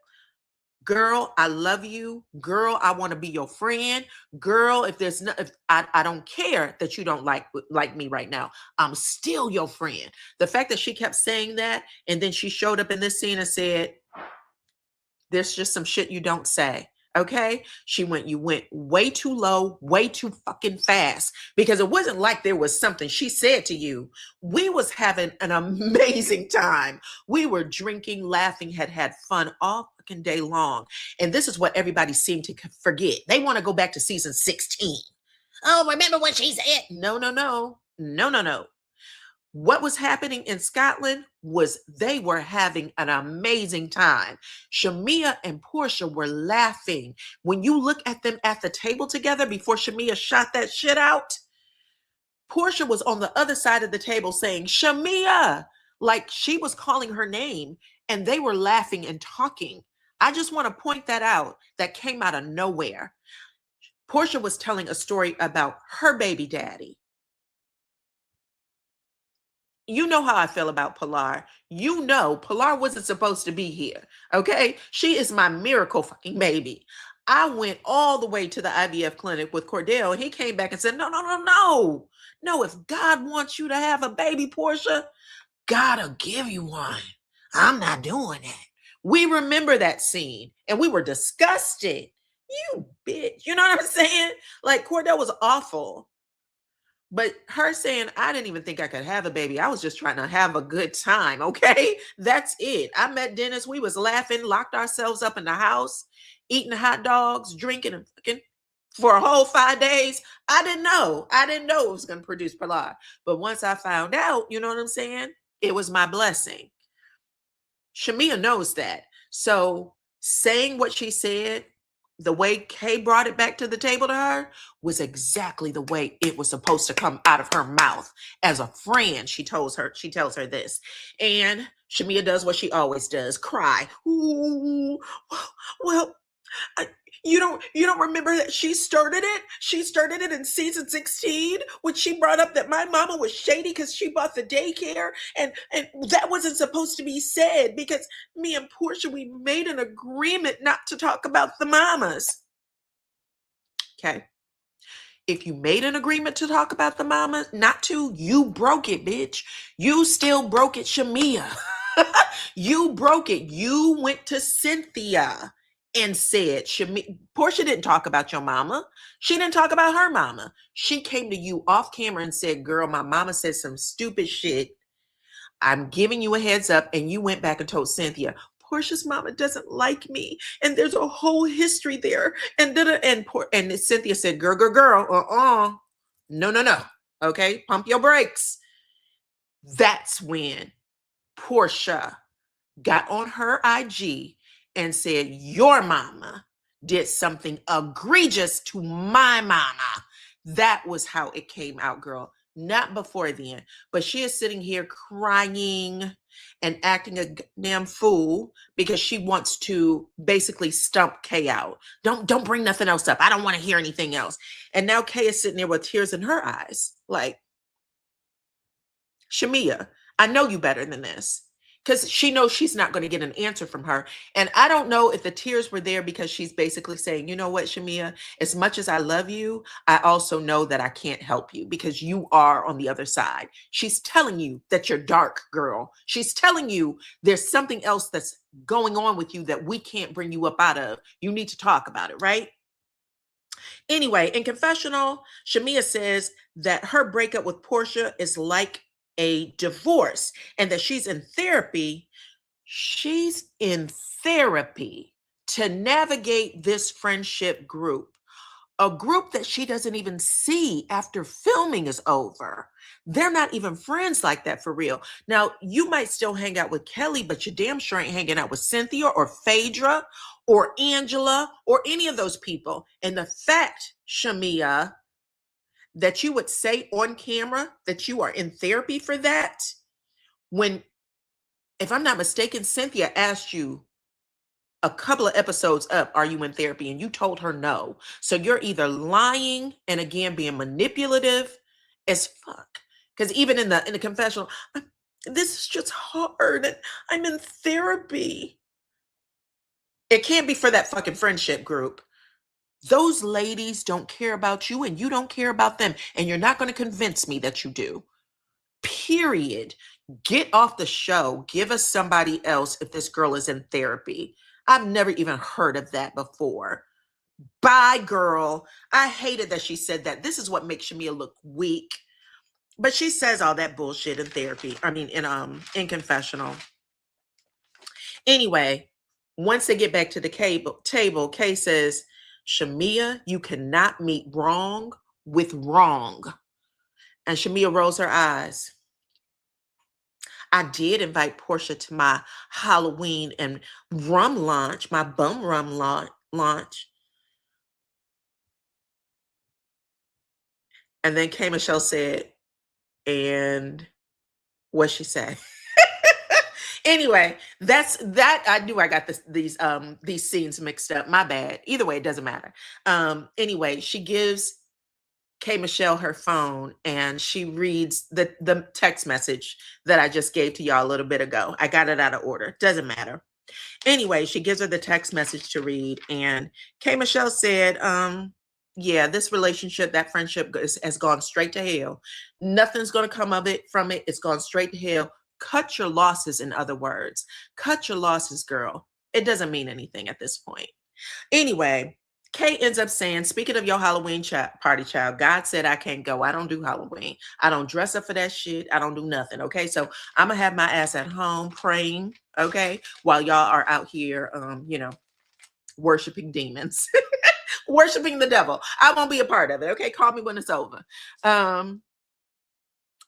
girl, I love you. Girl, I want to be your friend. Girl, if there's no, if I don't care that you don't like me right now. I'm still your friend. The fact that she kept saying that, and then she showed up in this scene and said, there's just some shit you don't say. Okay. You went way too low, way too fucking fast, because it wasn't like there was something she said to you. We was having an amazing time. We were drinking, laughing, had fun all fucking day long. And this is what everybody seemed to forget. They want to go back to season 16. Oh, remember what she said? No. What was happening in Scotland was they were having an amazing time. Shamia and Portia were laughing. When you look at them at the table together before Shamia shot that shit out, Portia was on the other side of the table saying, Shamia, like she was calling her name, and they were laughing and talking. I just want to point that out. That came out of nowhere. Portia was telling a story about her baby daddy. You know how I feel about Pilar. You know, Pilar wasn't supposed to be here. Okay. She is my miracle fucking baby. I went all the way to the IVF clinic with Cordell, and he came back and said, no. No, if God wants you to have a baby, Portia, God'll give you one. I'm not doing that. We remember that scene, and we were disgusted. You bitch. You know what I'm saying? Like, Cordell was awful. But her saying, I didn't even think I could have a baby. I was just trying to have a good time. Okay. That's it. I met Dennis. We was laughing, locked ourselves up in the house, eating hot dogs, drinking and fucking for a whole 5 days. I didn't know it was going to produce Pilar. But once I found out, you know what I'm saying? It was my blessing. Shamia knows that. So saying what she said, the way Kay brought it back to the table to her was exactly the way it was supposed to come out of her mouth. As a friend, she tells her this. And Shamia does what she always does, cry. Ooh, well, you don't remember that she started it? She started it in season 16 when she brought up that my mama was shady because she bought the daycare, and that wasn't supposed to be said because me and Portia, we made an agreement not to talk about the mamas. Okay. If you made an agreement to talk about the mamas, not to, you broke it, bitch. You still broke it, Shamia. You broke it. You went to Cynthia and said, Portia didn't talk about your mama. She didn't talk about her mama. She came to you off camera and said, girl, my mama said some stupid shit. I'm giving you a heads up. And you went back and told Cynthia, Portia's mama doesn't like me. And there's a whole history there. And Cynthia said, girl, no. Okay, pump your brakes. That's when Portia got on her IG and said, your mama did something egregious to my mama. That was how it came out, girl. Not before then. But she is sitting here crying and acting a damn fool because she wants to basically stump Kay out. Don't bring nothing else up. I don't want to hear anything else. And now Kay is sitting there with tears in her eyes. Like, Shamia, I know you better than this. because she knows she's not going to get an answer from her. And I don't know if the tears were there because she's basically saying, you know what, Shamia, as much as I love you, I also know that I can't help you because you are on the other side. She's telling you that you're dark, girl. She's telling you there's something else that's going on with you that we can't bring you up out of. You need to talk about it, right? Anyway, in confessional, Shamia says that her breakup with Portia is like a divorce and that she's in therapy. She's in therapy to navigate this friendship group, a group that she doesn't even see after filming is over. They're not even friends like that for real. Now, you might still hang out with Kelly, but you damn sure ain't hanging out with Cynthia or Phaedra or Angela or any of those people. And the fact, Shamia, that you would say on camera that you are in therapy for that, when, if I'm not mistaken, Cynthia asked you a couple of episodes up, are you in therapy? And you told her no. So you're either lying and again being manipulative as fuck. Because even in the confessional, this is just hard. And I'm in therapy. It can't be for that fucking friendship group. Those ladies don't care about you and you don't care about them. And you're not going to convince me that you do. Period. Get off the show. Give us somebody else if this girl is in therapy. I've never even heard of that before. Bye, girl. I hated that she said that. This is what makes Shamia look weak. But she says all that bullshit in therapy. I mean, in confessional. Anyway, once they get back to the table, Kay says, Shamia, you cannot meet wrong with wrong. And Shamia rolls her eyes. I did invite Portia to my Halloween and rum launch, my bum rum launch. And then K. Michelle said, and what she say? Anyway, that's that. I knew I got these scenes mixed up. My bad. Either way, it doesn't matter. Anyway, she gives K. Michelle her phone and she reads the text message that I just gave to y'all a little bit ago. I got it out of order. Doesn't matter. Anyway, she gives her the text message to read, and K. Michelle said, yeah, this relationship, that friendship has gone straight to hell. Nothing's going to come of it from it. It's gone straight to hell. Cut your losses, in other words. Cut your losses, girl. It doesn't mean anything at this point. Anyway, Kay ends up saying, speaking of your Halloween party, child, God said I can't go. I don't do Halloween. I don't dress up for that shit. I don't do nothing. Okay. So I'm going to have my ass at home praying. Okay. While y'all are out here, worshiping demons, worshiping the devil. I won't be a part of it. Okay. Call me when it's over.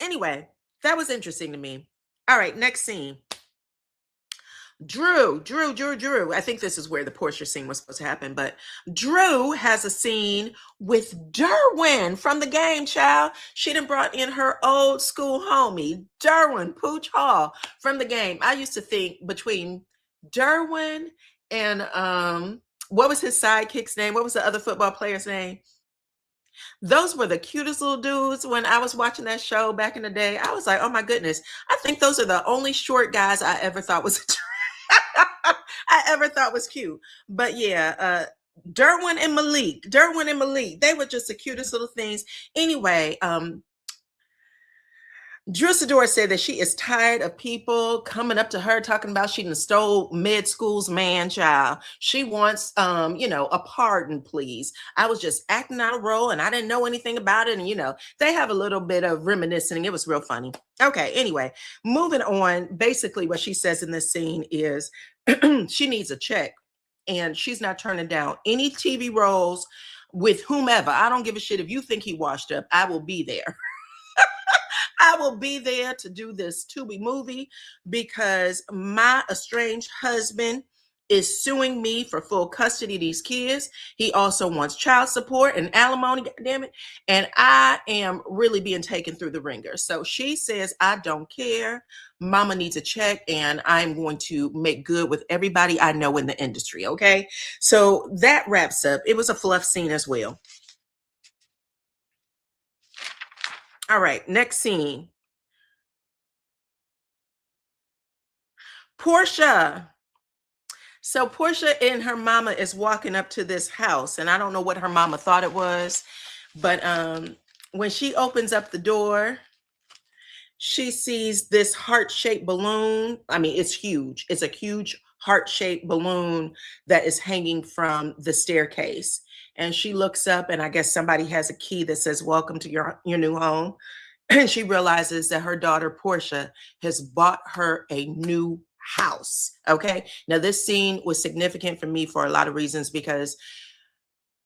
Anyway, that was interesting to me. All right. Next scene. Drew. I think this is where the Portia scene was supposed to happen, but Drew has a scene with Derwin from the game, child. She done brought in her old school homie, Derwin Pooch Hall from the game. I used to think between Derwin and what was his sidekick's name? What was the other football player's name? Those were the cutest little dudes when I was watching that show back in the day. I was like, oh my goodness. I think those are the only short guys I ever thought was cute. But yeah, Derwin and Malik, they were just the cutest little things. Anyway, Drew Sidora said that she is tired of people coming up to her talking about she done stole med school's man child. She wants, a pardon, please. I was just acting out a role and I didn't know anything about it. And, they have a little bit of reminiscing. It was real funny. Okay, anyway, moving on. Basically, what she says in this scene is she needs a check and she's not turning down any TV roles with whomever. I don't give a shit if you think he washed up. I will be there. I will be there to do this Tubi movie because my estranged husband is suing me for full custody of these kids. He also wants child support and alimony, goddammit. And I am really being taken through the ringer. So she says, I don't care. Mama needs a check and I'm going to make good with everybody I know in the industry. Okay. So that wraps up. It was a fluff scene as well. All right, next scene. Portia. So Portia and her mama is walking up to this house, and I don't know what her mama thought it was, but when she opens up the door, she sees this heart-shaped balloon. I mean, it's huge. It's a huge heart-shaped balloon that is hanging from the staircase. And she looks up, and I guess somebody has a key that says, "Welcome to your new home." And she realizes that her daughter Portia has bought her a new house. Okay. Now, this scene was significant for me for a lot of reasons, because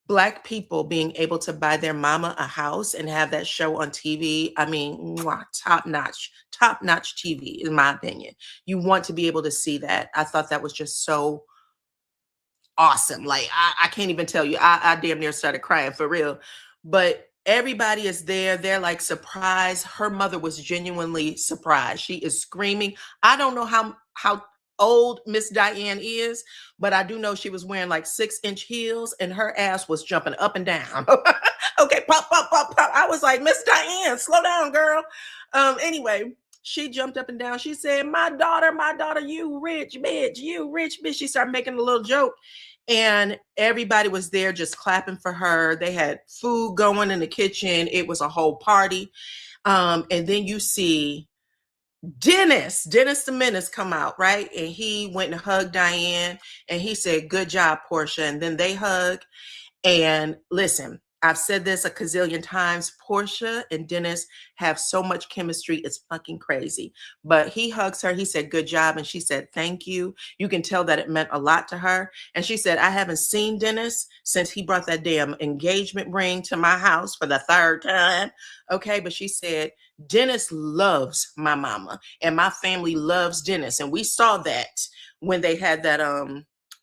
Black people being able to buy their mama a house and have that show on TV, I mean, mwah, top notch TV, in my opinion. You want to be able to see that. I thought that was just so awesome. Like, I can't even tell you. I damn near started crying for real. But everybody is there. They're like surprised. Her mother was genuinely surprised. She is screaming. I don't know how old Miss Diane is, but I do know she was wearing like 6-inch heels and her ass was jumping up and down. Okay, pop, pop, pop, pop. I was like, Miss Diane, slow down, girl. Anyway, she jumped up and down. She said, my daughter, you rich bitch, you rich bitch. She started making a little joke. And everybody was there just clapping for her. They had food going in the kitchen. It was a whole party. And then you see Dennis the Menace come out, right? And he went and hugged Diane and he said, good job, Portia. And then they hug. And listen, I've said this a gazillion times. Portia and Dennis have so much chemistry. It's fucking crazy. But he hugs her. He said, good job. And she said, thank you. You can tell that it meant a lot to her. And she said, I haven't seen Dennis since he brought that damn engagement ring to my house for the 3rd time. Okay. But she said, Dennis loves my mama and my family loves Dennis. And we saw that when they had that,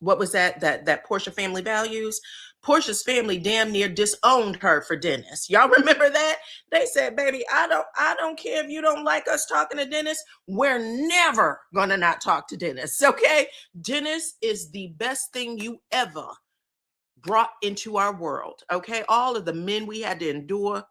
what was that Portia family values? Portia's family damn near disowned her for Dennis. Y'all remember that? They said, baby, I don't care if you don't like us talking to Dennis. We're never gonna not talk to Dennis, okay? Dennis is the best thing you ever brought into our world, okay? All of the men we had to endure,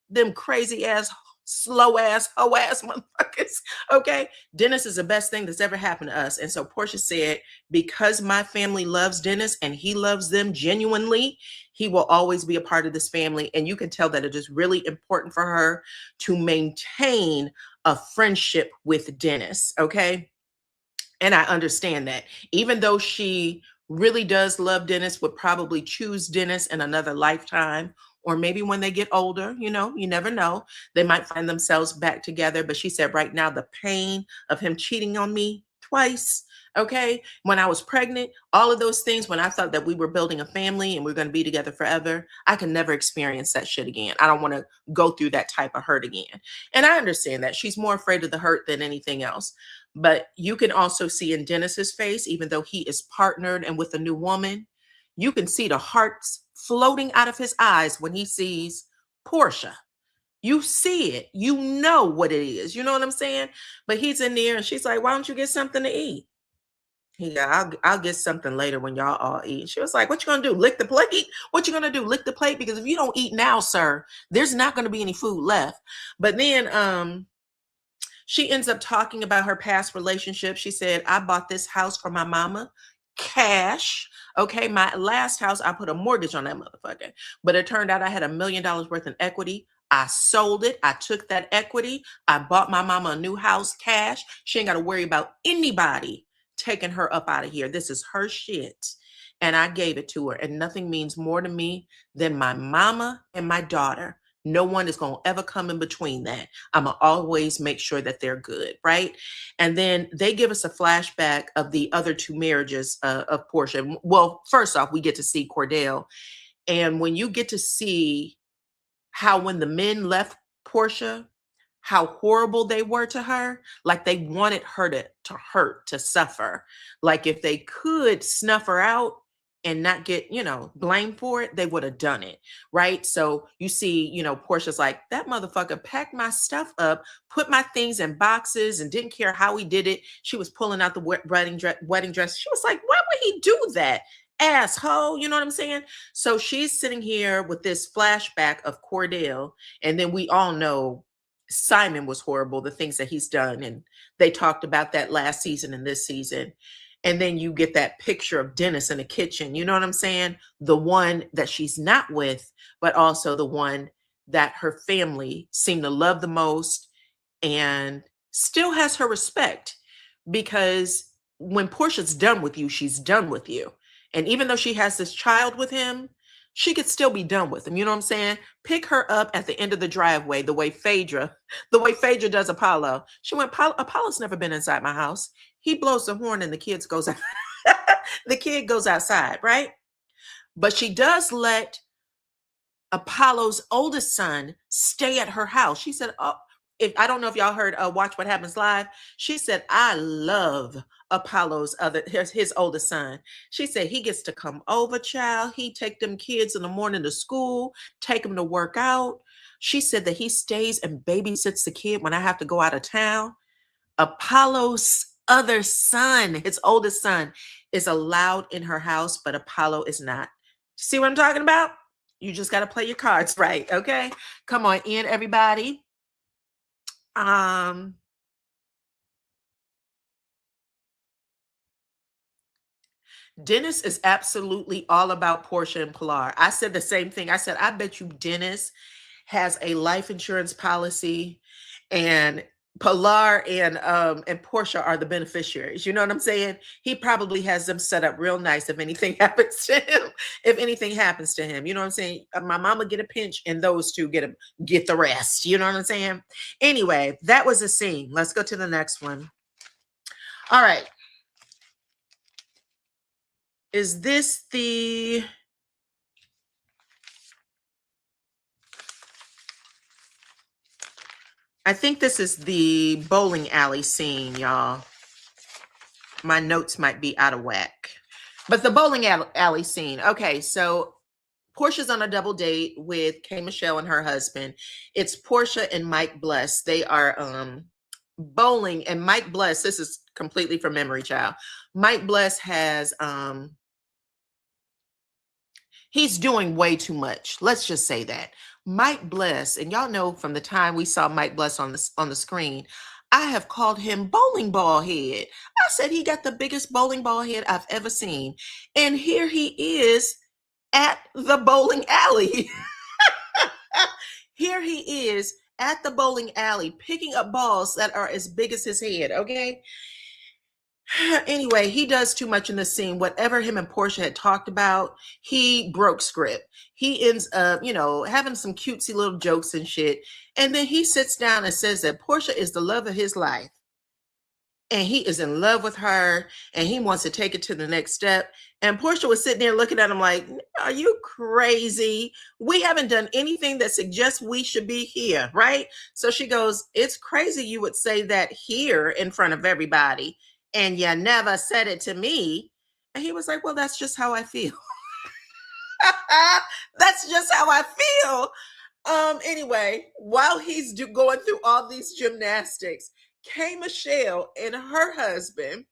them crazy ass, slow ass, hoe ass motherfuckers, okay? Dennis is the best thing that's ever happened to us. And so Portia said, because my family loves Dennis and he loves them genuinely, he will always be a part of this family. And you can tell that it is really important for her to maintain a friendship with Dennis, okay? And I understand that. Even though she really does love Dennis, would probably choose Dennis in another lifetime, or maybe when they get older, you know, you never know, they might find themselves back together. But she said right now, the pain of him cheating on me twice, okay, when I was pregnant, all of those things, when I thought that we were building a family and we're going to be together forever, I can never experience that shit again. I don't want to go through that type of hurt again. And I understand that. She's more afraid of the hurt than anything else. But you can also see in Dennis's face, even though he is partnered and with a new woman, you can see the hearts floating out of his eyes when he sees Portia. You see it. You know what it is. You know what I'm saying? But he's in there and she's like, why don't you get something to eat? I'll get something later when y'all all eat. She was like, what you gonna do? Lick the plate? What you gonna do? Lick the plate? Because if you don't eat now, sir, there's not gonna be any food left. But then she ends up talking about her past relationship. She said, I bought this house for my mama, cash. Okay, my last house, I put a mortgage on that motherfucker. But it turned out I had $1 million worth in equity. I sold it. I took that equity. I bought my mama a new house, cash. She ain't got to worry about anybody taking her up out of here. This is her shit. And I gave it to her. And nothing means more to me than my mama and my daughter. No one is going to ever come in between that. I'm going to always make sure that they're good, right? And then they give us a flashback of the other 2 marriages of Portia. Well, first off, we get to see Cordell. And when you get to see how when the men left Portia, how horrible they were to her, like they wanted her to hurt, to suffer. Like if they could snuff her out and not get, you know, blamed for it, they would have done it, right? So you see, you know, Portia's like, that motherfucker packed my stuff up, put my things in boxes and didn't care how he did it. She was pulling out the wedding dress. She was like, why would he do that? Asshole, you know what I'm saying? So she's sitting here with this flashback of Cordell, and then we all know Simon was horrible, the things that he's done. And they talked about that last season and this season. And then you get that picture of Dennis in the kitchen. You know what I'm saying? The one that she's not with, but also the one that her family seem to love the most and still has her respect, because when Portia's done with you, she's done with you. And even though she has this child with him, she could still be done with him. You know what I'm saying? Pick her up at the end of the driveway, the way Phaedra does Apollo. She went, Apollo's never been inside my house. He blows the horn and the kids goes out. The kid goes outside, right? But she does let Apollo's oldest son stay at her house. She said, "Oh, if I don't know if y'all heard Watch What Happens Live." She said, "I love Apollo's his oldest son." She said he gets to come over, child. He take them kids in the morning to school, take them to work out. She said that he stays and babysits the kid when I have to go out of town. Apollo's other son, his oldest son, is allowed in her house, but Apollo is not. See what I'm talking about? You just got to play your cards right, okay? Come on in, everybody. Dennis is absolutely all about Portia and Pilar. I said the same thing. I said, I bet you Dennis has a life insurance policy, and Pilar and Portia are the beneficiaries. You know what I'm saying? He probably has them set up real nice if anything happens to him. If anything happens to him, you know what I'm saying? My mama get a pinch, and those two get the rest. You know what I'm saying? Anyway, that was a scene. Let's go to the next one. All right. Is this the... I think this is the bowling alley scene, y'all. My notes might be out of whack. But the bowling alley scene. Okay, so Portia's on a double date with K. Michelle and her husband. It's Portia and Mike Bless. They are bowling, and Mike Bless, this is completely from memory, child. Mike Bless has he's doing way too much. Let's just say that. Mike Bless, and y'all know from the time we saw Mike Bless on the screen, I have called him bowling ball head. I said he got the biggest bowling ball head I've ever seen. And here he is at the bowling alley. Here he is at the bowling alley picking up balls that are as big as his head, okay? Anyway, he does too much in the scene. Whatever him and Portia had talked about, he broke script. He ends up, having some cutesy little jokes and shit. And then he sits down and says that Portia is the love of his life. And he is in love with her, and he wants to take it to the next step. And Portia was sitting there looking at him like, are you crazy? We haven't done anything that suggests we should be here, right? So she goes, it's crazy you would say that here in front of everybody, and you never said it to me. And he was like, well, that's just how I feel. That's just how I feel. Anyway, while he's going through all these gymnastics, K. Michelle and her husband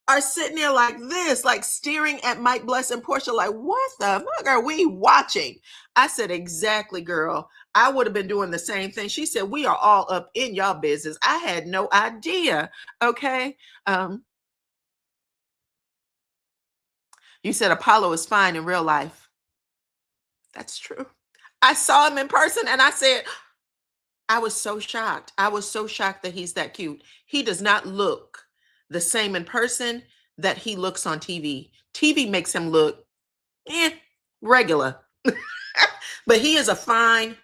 are sitting there like this, like staring at Mike Bless and Portia like, what the fuck are we watching? I said, exactly, girl. I would have been doing the same thing. She said, we are all up in y'all business. I had no idea. Okay. You said Apollo is fine in real life. That's true. I saw him in person and I said, I was so shocked. I was so shocked that he's that cute. He does not look the same in person that he looks on TV. TV makes him look regular. But he is a fine,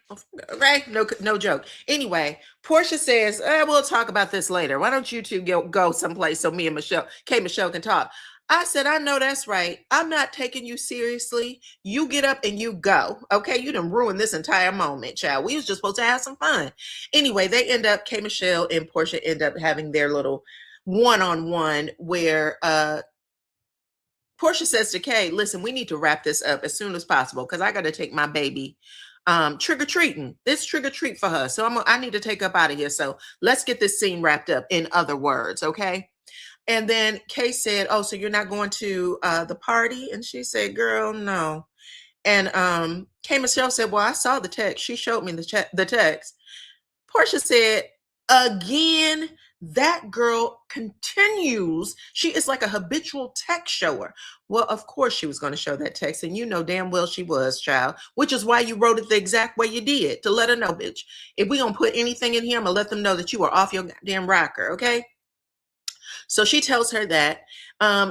right? No joke. Anyway, Portia says, we'll talk about this later. Why don't you two go someplace so me and K. Michelle can talk? I said, I know that's right. I'm not taking you seriously. You get up and you go. Okay, you done ruined this entire moment, child. We was just supposed to have some fun. Anyway, K. Michelle and Portia end up having their little one-on-one where Portia says to Kay, listen, we need to wrap this up as soon as possible because I got to take my baby trick-or-treating. It's trick-or-treat for her. So I need to take up out of here. So let's get this scene wrapped up, in other words, okay? And then Kay said, oh, so you're not going to the party? And she said, girl, no. And Kay Michelle said, well, I saw the text. She showed me the text. Portia said, again, that girl continues. She is like a habitual text shower. Well, of course she was going to show that text, and you know damn well she was, child, which is why you wrote it the exact way you did, to let her know, bitch. If we going to put anything in here, I'm going to let them know that you are off your goddamn rocker, okay? So she tells her that.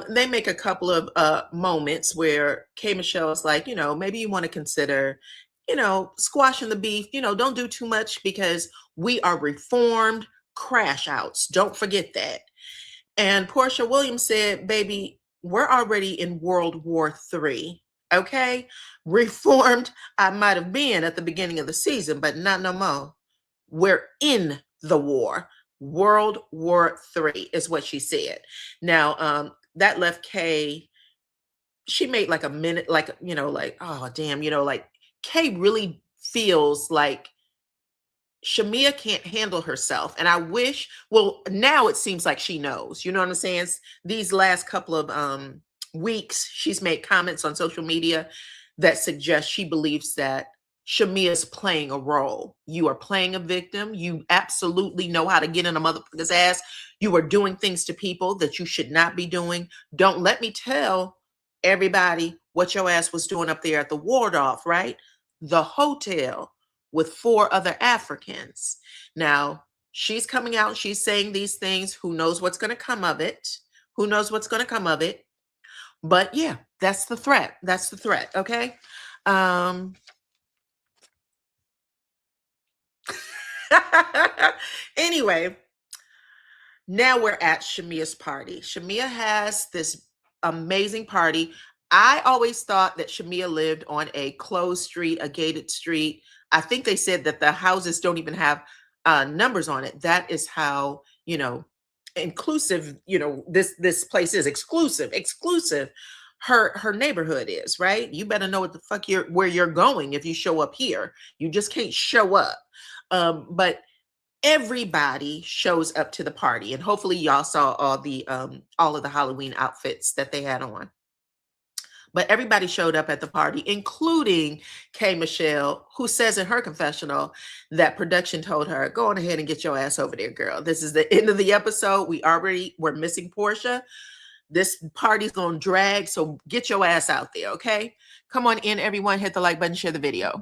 They make a couple of moments where K Michelle is like, maybe you want to consider, squashing the beef. Don't do too much because we are reformed crash outs. Don't forget that. And Portia Williams said, baby, we're already in World War III. Okay. Reformed, I might have been at the beginning of the season, but not no more. We're in the war. World War III is what she said. Now, that left Kay. She made like a minute, like, like, oh, damn, like Kay really feels like Shamea can't handle herself. And I wish, well, now it seems like she knows, you know what I'm saying? These last couple of weeks, she's made comments on social media that suggest she believes that Shamea is playing a role. You are playing a victim. You absolutely know how to get in a motherfucker's ass. You are doing things to people that you should not be doing. Don't let me tell everybody what your ass was doing up there at the Waldorf, right? The hotel with 4 other Africans. Now, she's coming out, she's saying these things. Who knows what's going to come of it? Who knows what's going to come of it? But yeah, that's the threat. That's the threat, okay? Anyway, now we're at Shamea's party. Shamea has this amazing party. I always thought that Shamea lived on a closed street, a gated street. I think they said that the houses don't even have numbers on it. That is how, inclusive, this place is exclusive. Her neighborhood is, right? You better know what the fuck where you're going if you show up here. You just can't show up. But everybody shows up to the party, and hopefully y'all saw all of the Halloween outfits that they had on. But everybody showed up at the party, including K Michelle, who says in her confessional that production told her, go on ahead and get your ass over there, girl. This is the end of the episode. We're missing Portia. This party's gonna drag, so get your ass out there, okay? Come on in, everyone. Hit the like button, share the video.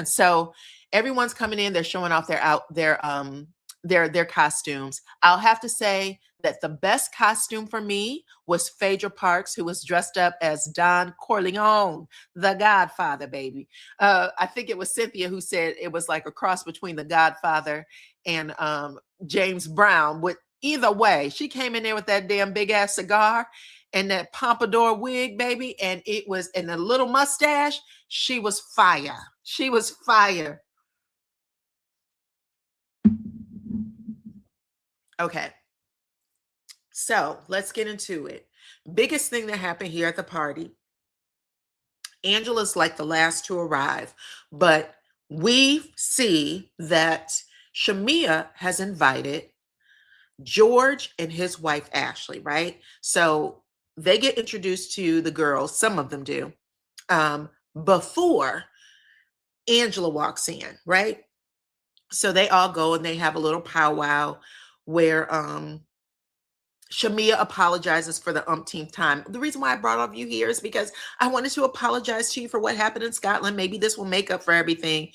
So everyone's coming in. They're showing off their costumes. I'll have to say that the best costume for me was Phaedra Parks, who was dressed up as Don Corleone, the Godfather, baby. I think it was Cynthia who said it was like a cross between the Godfather and James Brown. With either way, she came in there with that damn big ass cigar and that pompadour wig, baby, and it was in a little mustache. She was fire. She was fire. Okay. So let's get into it. Biggest thing that happened here at the party. Angela's like the last to arrive, but we see that Shamea has invited George and his wife, Ashley, right? So they get introduced to the girls, some of them do, before Angela walks in, right? So they all go and they have a little powwow where Shamea apologizes for the umpteenth time. The reason why I brought up you here is because I wanted to apologize to you for what happened in Scotland. Maybe this will make up for everything.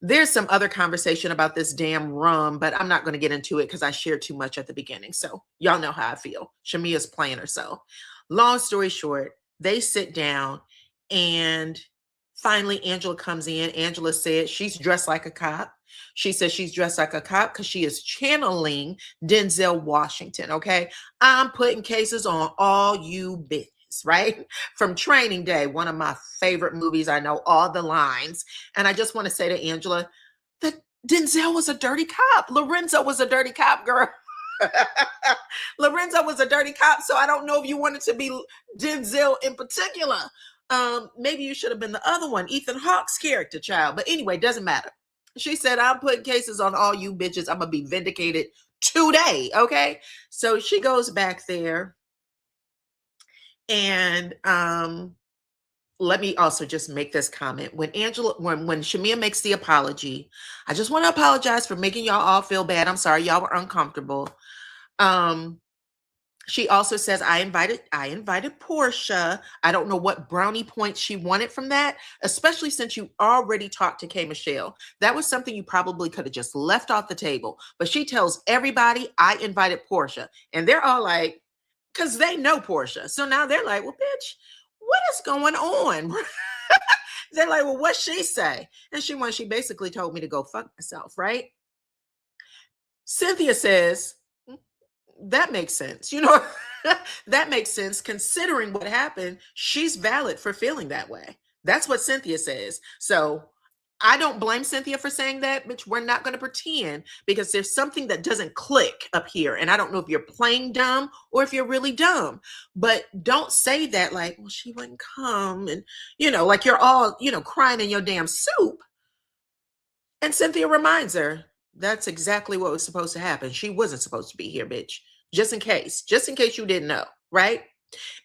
There's some other conversation about this damn rum, but I'm not going to get into it because I shared too much at the beginning. So y'all know how I feel. Shamea's playing herself. Long story short, they sit down and finally Angela comes in. Angela said she's dressed like a cop. She says she's dressed like a cop because she is channeling Denzel Washington. Okay. I'm putting cases on all you bitches, right? From Training Day, one of my favorite movies. I know all the lines. And I just want to say to Angela that Denzel was a dirty cop. Lorenzo was a dirty cop, girl. Lorenzo was a dirty cop. So I don't know if you wanted to be Denzel in particular. Maybe you should have been the other one, Ethan Hawke's character, child. But anyway, doesn't matter. She said, I'm putting cases on all you bitches. I'm going to be vindicated today. Okay. So she goes back there and let me also just make this comment. When Shamia makes the apology, I just want to apologize for making y'all all feel bad. I'm sorry y'all were uncomfortable. She also says, I invited Portia. I don't know what brownie points she wanted from that, especially since you already talked to K. Michelle. That was something you probably could have just left off the table. But she tells everybody, I invited Portia. And they're all like, because they know Portia. So now they're like, well, bitch, what is going on? They're like, well, what'd she say? And she basically told me to go fuck myself, right? Cynthia says, that makes sense. That makes sense considering what happened. She's valid for feeling that way. That's what Cynthia says. So I don't blame Cynthia for saying that, bitch. We're not going to pretend because there's something that doesn't click up here. And I don't know if you're playing dumb or if you're really dumb, but don't say that like, well, she wouldn't come. And, like you're all, crying in your damn soup. And Cynthia reminds her, that's exactly what was supposed to happen. She wasn't supposed to be here, bitch. Just in case you didn't know, right?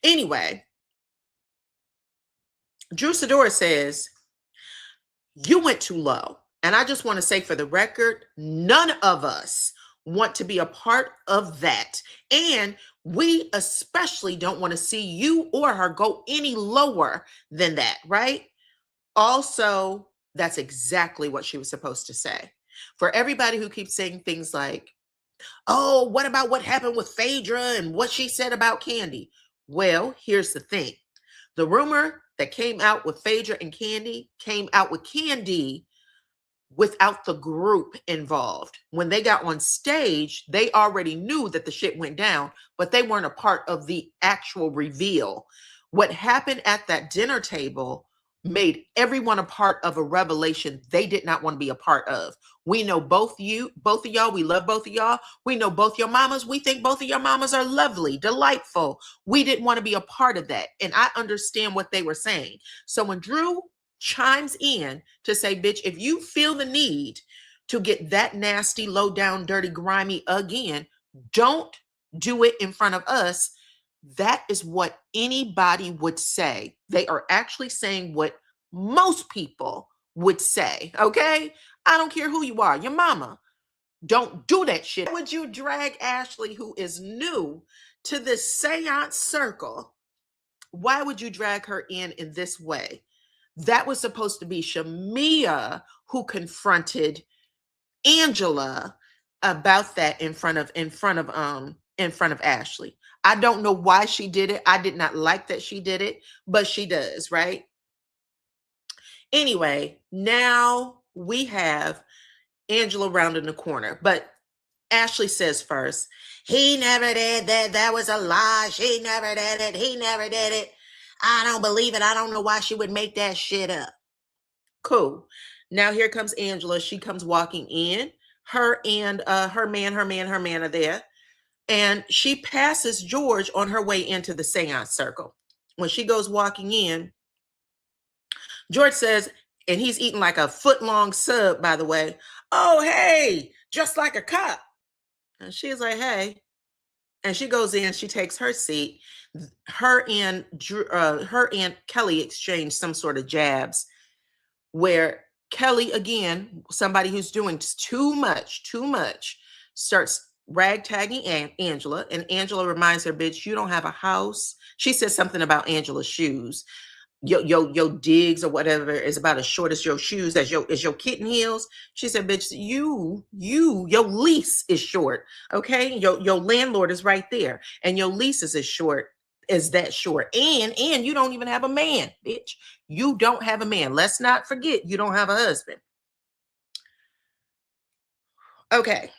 Anyway, Drew Sidora says, you went too low. And I just want to say for the record, none of us want to be a part of that. And we especially don't want to see you or her go any lower than that, right? Also, that's exactly what she was supposed to say. For everybody who keeps saying things like, oh, what about what happened with Phaedra and what she said about Candy? Well, here's the thing. The rumor that came out with Phaedra and Candy came out with Candy without the group involved. When they got on stage, they already knew that the shit went down, but they weren't a part of the actual reveal. What happened at that dinner table made everyone a part of a revelation they did not want to be a part of. We know both of y'all. We love both of y'all. We know both your mamas. We think both of your mamas are lovely, delightful. We didn't want to be a part of that. And I understand what they were saying. So when Drew chimes in to say, bitch, if you feel the need to get that nasty, low down, dirty, grimy again, don't do it in front of us. That is what anybody would say. They are actually saying what most people would say, okay? I don't care who you are, your mama. Don't do that shit. Why would you drag Ashley, who is new to this seance circle? Why would you drag her in this way? That was supposed to be Shamia who confronted Angela about that in front of Ashley. I don't know why she did it. I did not like that she did it, but she does, right? Anyway, now we have Angela rounding the corner, but Ashley says first, he never did that. That was a lie. She never did it. He never did it. I don't believe it. I don't know why she would make that shit up. Cool. Now here comes Angela. She comes walking in. Her and her man are there. And she passes George on her way into the seance circle. When she goes walking in, George says, and he's eating like a foot-long sub, by the way. Oh, hey, just like a cop. And she's like, hey. And she goes in, she takes her seat. Her and Kelly exchange some sort of jabs where Kelly, again, somebody who's doing too much, starts ragtagging Angela. And Angela reminds her, bitch, you don't have a house. She says something about Angela's shoes. Your digs or whatever is about as short as your shoes as your kitten heels. She said, bitch, your lease is short. Okay. Your landlord is right there. And your lease is as short as that short. And you don't even have a man, bitch. You don't have a man. Let's not forget you don't have a husband. Okay.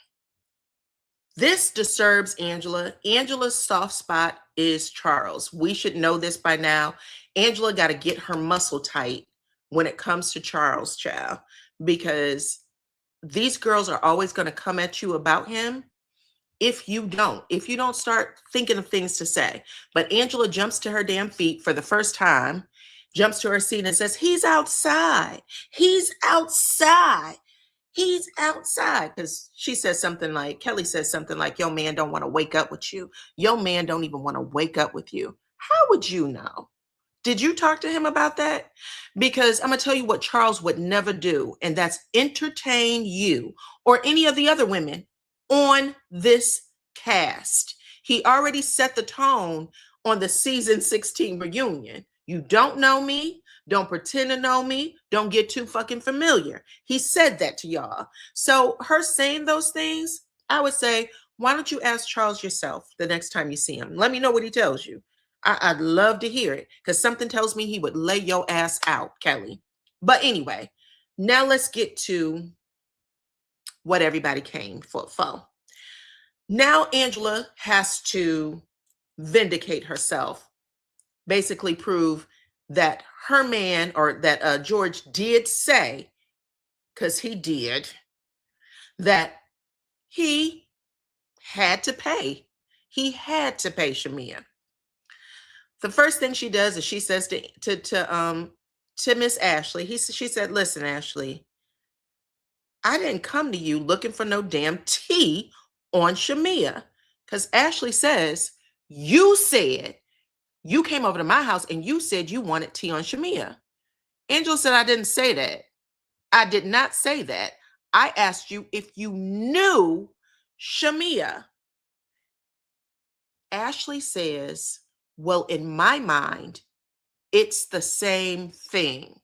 This disturbs Angela. Angela's soft spot is Charles. We should know this by now. Angela got to get her muscle tight when it comes to Charles, child, because these girls are always going to come at you about him if you don't start thinking of things to say. But Angela jumps to her damn feet for the first time, jumps to her seat and says, he's outside. He's outside. He's outside. Because she says something like, Kelly says something like, your man don't want to wake up with you. Your man don't even want to wake up with you. How would you know? Did you talk to him about that? Because I'm going to tell you what Charles would never do, and that's entertain you or any of the other women on this cast. He already set the tone on the season 16 reunion. You don't know me. Don't pretend to know me. Don't get too fucking familiar. He said that to y'all. So her saying those things, I would say, why don't you ask Charles yourself the next time you see him? Let me know what he tells you. I'd love to hear it because something tells me he would lay your ass out, Kelly. But anyway, now let's get to what everybody came for. Now Angela has to vindicate herself, basically prove that her man, or that George did say, because he did, that he had to pay. He had to pay Shamia. The first thing she does is she says to Miss Ashley, she said, listen, Ashley, I didn't come to you looking for no damn tea on Shamia. Because Ashley says, you said you came over to my house and you said you wanted tea on Shamia. Angela said, I didn't say that. I did not say that. I asked you if you knew Shamia. Ashley says, well, in my mind, it's the same thing.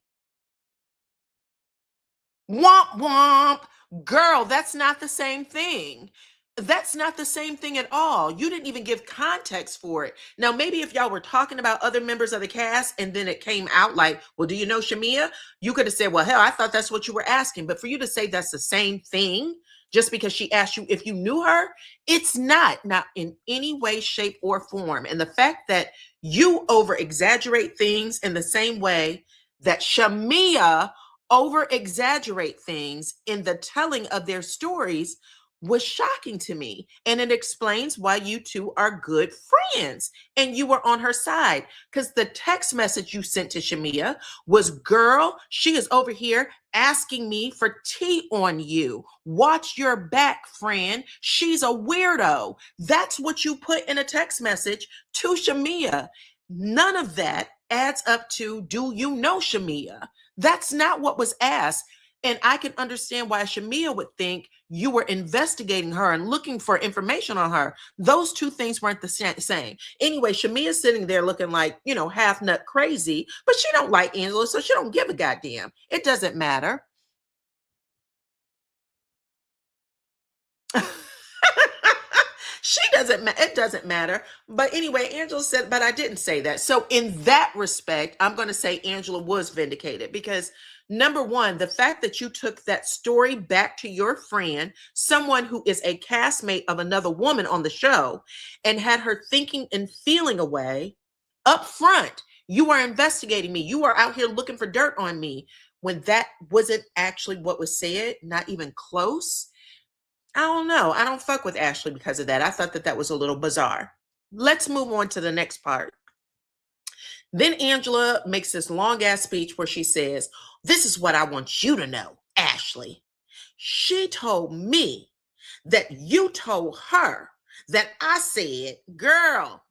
Womp womp. Girl, that's not the same thing. That's not the same thing at all. You didn't even give context for it. Now, maybe if y'all were talking about other members of the cast and then it came out like, well, do you know Shamia? You could have said, well, hell, I thought that's what you were asking. But for you to say that's the same thing just because she asked you if you knew her, it's not in any way, shape, or form. And the fact that you over exaggerate things in the same way that Shamia over exaggerate things in the telling of their stories was shocking to me. And it explains why you two are good friends and you were on her side. Because the text message you sent to Shamia was, girl, she is over here asking me for tea on you. Watch your back, friend. She's a weirdo. That's what you put in a text message to Shamia. None of that adds up to, do you know Shamia? That's not what was asked. And I can understand why Shamia would think you were investigating her and looking for information on her. Those two things weren't the same. Anyway, Shamia's sitting there looking like, half nut crazy, but she don't like Angela, so she don't give a goddamn. It doesn't matter. It doesn't matter. But anyway, Angela said, but I didn't say that. So in that respect, I'm going to say Angela was vindicated because number one, the fact that you took that story back to your friend, someone who is a castmate of another woman on the show, and had her thinking and feeling a way up front. You are investigating me. You are out here looking for dirt on me when that wasn't actually what was said, not even close. I don't know. I don't fuck with Ashley because of that. I thought that was a little bizarre. Let's move on to the next part. Then Angela makes this long ass speech where she says, this is what I want you to know, Ashley. She told me that you told her that I said, girl,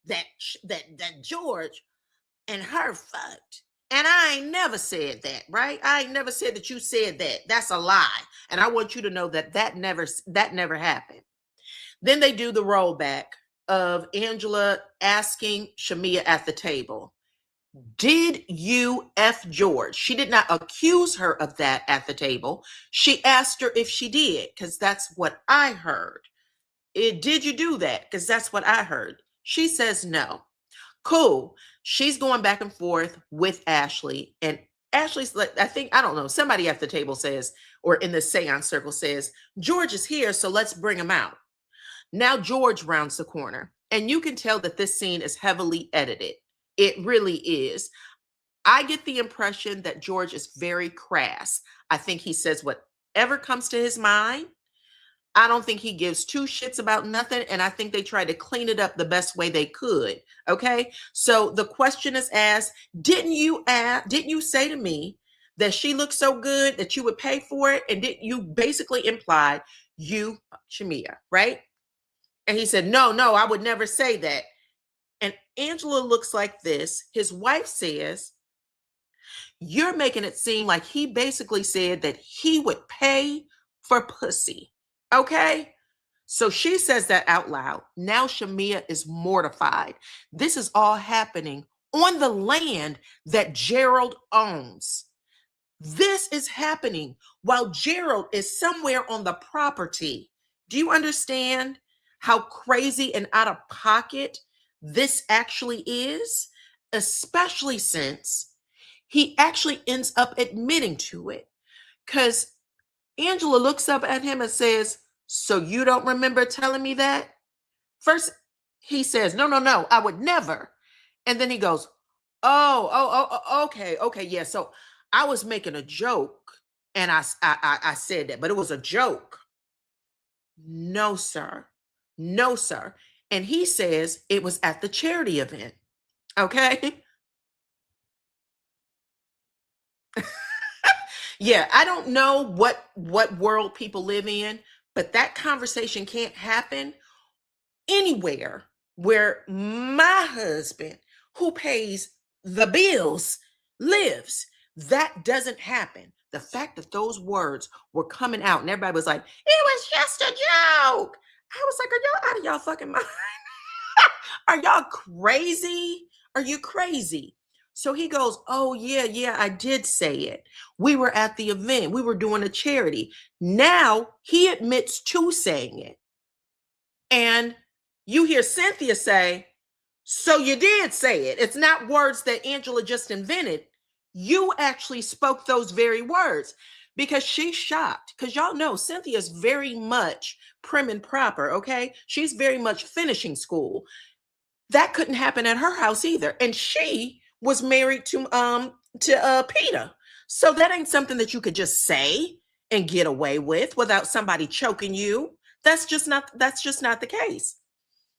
that George and her fucked. And I ain't never said that, right? I ain't never said that you said that. That's a lie. And I want you to know that never happened. Then they do the rollback of Angela asking Shamia at the table, did you F George? She did not accuse her of that at the table. She asked her if she did, because that's what I heard. Did you do that? Because that's what I heard. She says no. Cool. She's going back and forth with Ashley. And Ashley's like, I don't know, somebody at the table says, or in the seance circle says, George is here, so let's bring him out. Now George rounds the corner. And you can tell that this scene is heavily edited. It really is. I get the impression that George is very crass. I think he says whatever comes to his mind. I don't think he gives two shits about nothing. And I think they tried to clean it up the best way they could. Okay. So the question is asked, didn't you say to me that she looked so good that you would pay for it? And didn't you basically imply you, Shamia, right? And he said, no, I would never say that. And Angela looks like this. His wife says, you're making it seem like he basically said that he would pay for pussy. Okay? So she says that out loud. Now Shamea is mortified. This is all happening on the land that Gerald owns. This is happening while Gerald is somewhere on the property. Do you understand how crazy and out of pocket this actually is? Especially since he actually ends up admitting to it. Because Angela looks up at him and says, so you don't remember telling me that? First, he says, no, no, no, I would never. And then he goes, okay, yeah. So I was making a joke and I said that, but it was a joke. No, sir. No, sir. And he says it was at the charity event. Okay. Yeah, I don't know what world people live in, but that conversation can't happen anywhere where my husband, who pays the bills, lives. That doesn't happen. The fact that those words were coming out and everybody was like, it was just a joke. I was like, are y'all out of y'all fucking mind? Are y'all crazy? Are you crazy? So he goes, oh, yeah, I did say it. We were at the event. We were doing a charity. Now he admits to saying it. And you hear Cynthia say, so you did say it. It's not words that Angela just invented. You actually spoke those very words because she's shocked. Because y'all know Cynthia's very much prim and proper, okay? She's very much finishing school. That couldn't happen at her house either. And she was married to Peter. So that ain't something that you could just say and get away with without somebody choking you. That's just not the case.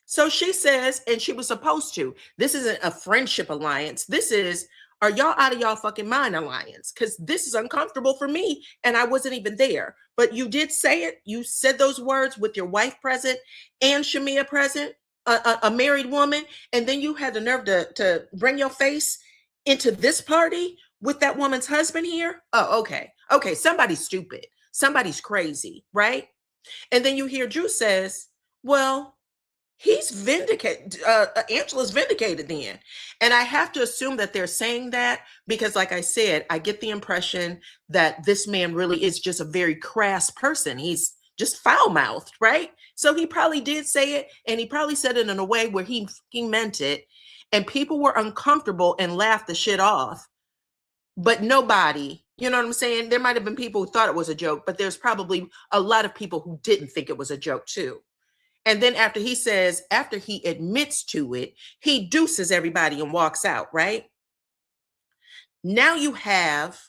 So she says, and she was supposed to, this isn't a friendship alliance. This is, are y'all out of y'all fucking mind alliance? Because this is uncomfortable for me and I wasn't even there. But you did say it. You said those words with your wife present and Shamea present, a married woman. And then you had the nerve to bring your face into this party with that woman's husband here. Oh, okay. Okay, somebody's stupid. Somebody's crazy, right? And then you hear Drew says, well, he's vindicated. Angela's vindicated then. And I have to assume that they're saying that because, like I said, I get the impression that this man really is just a very crass person. He's just foul-mouthed, right? So he probably did say it, and he probably said it in a way where he meant it, and people were uncomfortable and laughed the shit off. But nobody, you know what I'm saying? There might have been people who thought it was a joke, but there's probably a lot of people who didn't think it was a joke too. And then after he admits to it, he deuces everybody and walks out, right? Now you have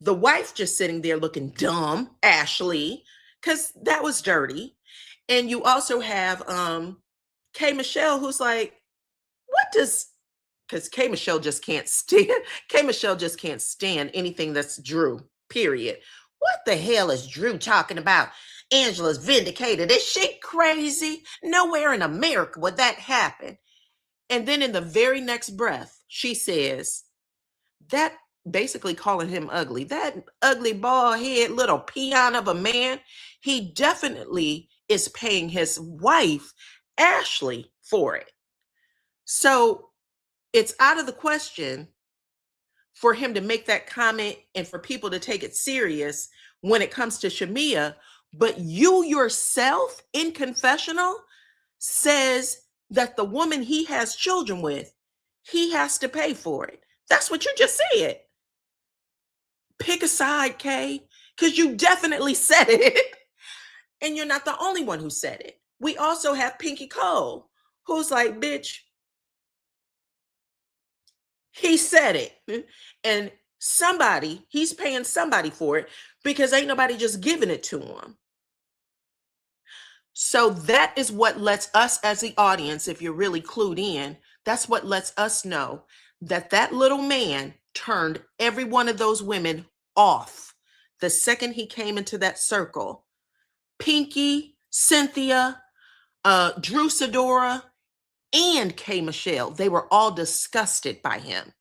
the wife just sitting there looking dumb, Ashley, because that was dirty. And you also have K. Michelle, who's like, what does, because K. Michelle just can't stand anything that's Drew, period. What the hell is Drew talking about? Angela's vindicated. Is she crazy? Nowhere in America would that happen. And then in the very next breath, she says, that basically calling him ugly, that ugly bald head little peon of a man, he definitely is paying his wife, Ashley, for it. So it's out of the question for him to make that comment and for people to take it serious when it comes to Shamea. But you yourself in confessional says that the woman he has children with, he has to pay for it. That's what you just said. Pick a side, Kay, because you definitely said it. And you're not the only one who said it. We also have Pinky Cole, who's like, bitch, he said it. And he's paying somebody for it because ain't nobody just giving it to him. So that is what lets us as the audience, if you're really clued in, that's what lets us know that that little man turned every one of those women off the second he came into that circle. Pinky, Cynthia, Drew Sidora, and K. Michelle. They were all disgusted by him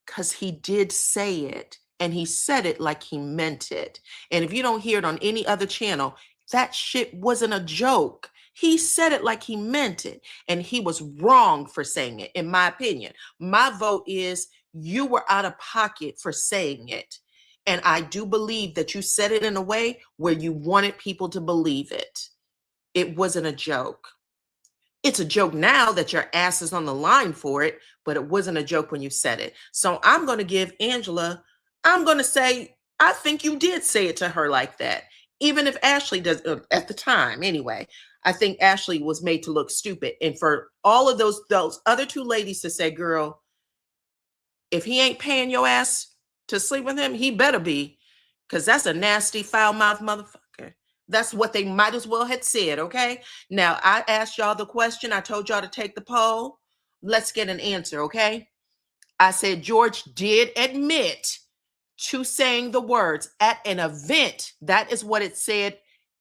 because he did say it, and he said it like he meant it. And if you don't hear it on any other channel, that shit wasn't a joke. He said it like he meant it, and he was wrong for saying it, in my opinion. My vote is you were out of pocket for saying it. And I do believe that you said it in a way where you wanted people to believe it. It wasn't a joke. It's a joke now that your ass is on the line for it, but it wasn't a joke when you said it. So I'm going to give Angela, I'm going to say, I think you did say it to her like that. Even if Ashley does, at the time anyway, I think Ashley was made to look stupid. And for all of those other two ladies to say, girl, if he ain't paying your ass to sleep with him, he better be, because that's a nasty, foul-mouthed motherfucker. That's what they might as well had said, okay? Now, I asked y'all the question. I told y'all to take the poll. Let's get an answer, okay? I said George did admit to saying the words at an event. That is what it said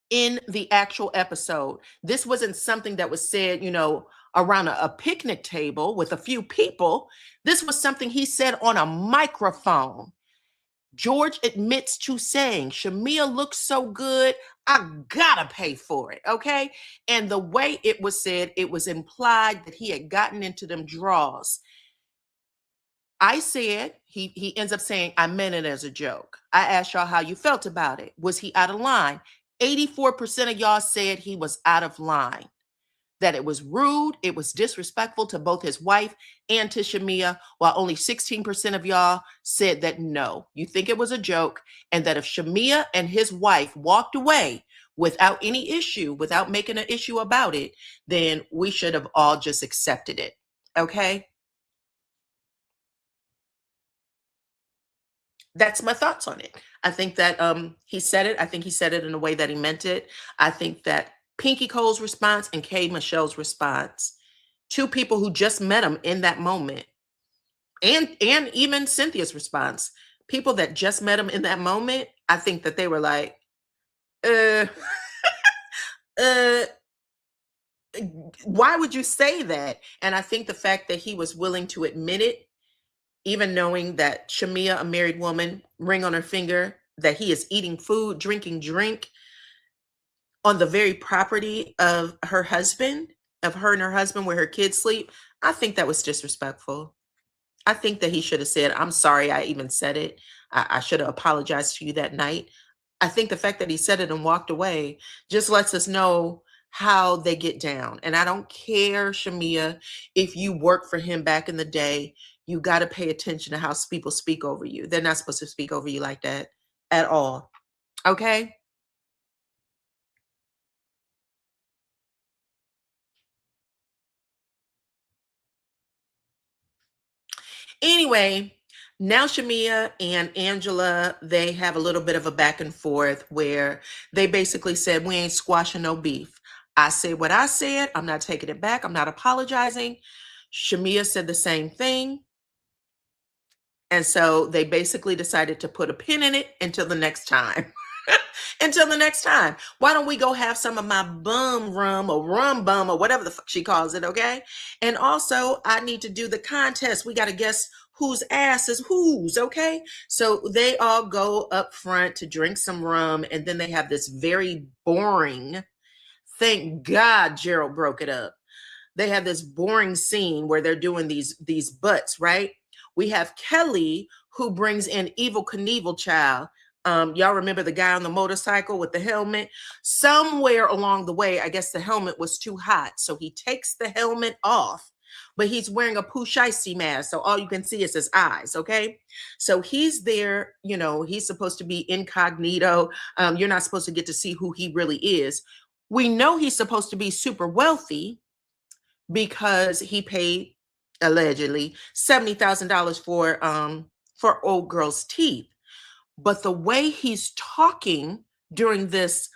in the actual episode. This wasn't something that was said, you know, around a picnic table with a few people. This was something he said on a microphone. George admits to saying, Shamia looks so good, I gotta pay for it, okay? And the way it was said, it was implied that he had gotten into them draws. I said, he ends up saying, I meant it as a joke. I asked y'all how you felt about it. Was he out of line? 84% of y'all said he was out of line, that it was rude, it was disrespectful to both his wife and to Shamia, while only 16% of y'all said that no, you think it was a joke, and that if Shamia and his wife walked away without any issue, without making an issue about it, then we should have all just accepted it, okay? That's my thoughts on it. I think that he said it. I think he said it in a way that he meant it. I think that Pinky Cole's response and Kay Michelle's response, two people who just met him in that moment, and even Cynthia's response, people that just met him in that moment, I think that they were like, uh, uh, why would you say that? And I think the fact that he was willing to admit it, even knowing that Shamia, a married woman, ring on her finger, that he is eating food, drinking drink on the very property of her husband, of her and her husband, where her kids sleep. I think that was disrespectful. I think that he should have said, I'm sorry I even said it. I should have apologized to you that night. I think the fact that he said it and walked away just lets us know how they get down. And I don't care, Shamia, if you worked for him back in the day, you got to pay attention to how people speak over you. They're not supposed to speak over you like that at all. Okay? Anyway, now Shamia and Angela, they have a little bit of a back and forth where they basically said, we ain't squashing no beef. I said what I said. I'm not taking it back. I'm not apologizing. Shamia said the same thing. And so they basically decided to put a pin in it until the next time. Until the next time. Why don't we go have some of my bum rum or rum bum or whatever the fuck she calls it, okay? And also, I need to do the contest. We got to guess whose ass is whose, okay? So they all go up front to drink some rum, and then they have this very boring, thank God Gerald broke it up. They have this boring scene where they're doing these butts, right? We have Kelly, who brings in Evil Knievel Child. Y'all remember the guy on the motorcycle with the helmet? Somewhere along the way, I guess the helmet was too hot. So he takes the helmet off, but he's wearing a Pusheisty mask. So all you can see is his eyes, okay? So he's there, you know, he's supposed to be incognito. You're not supposed to get to see who he really is. We know he's supposed to be super wealthy because he paid, allegedly, $70,000 for old girl's teeth. But the way he's talking during this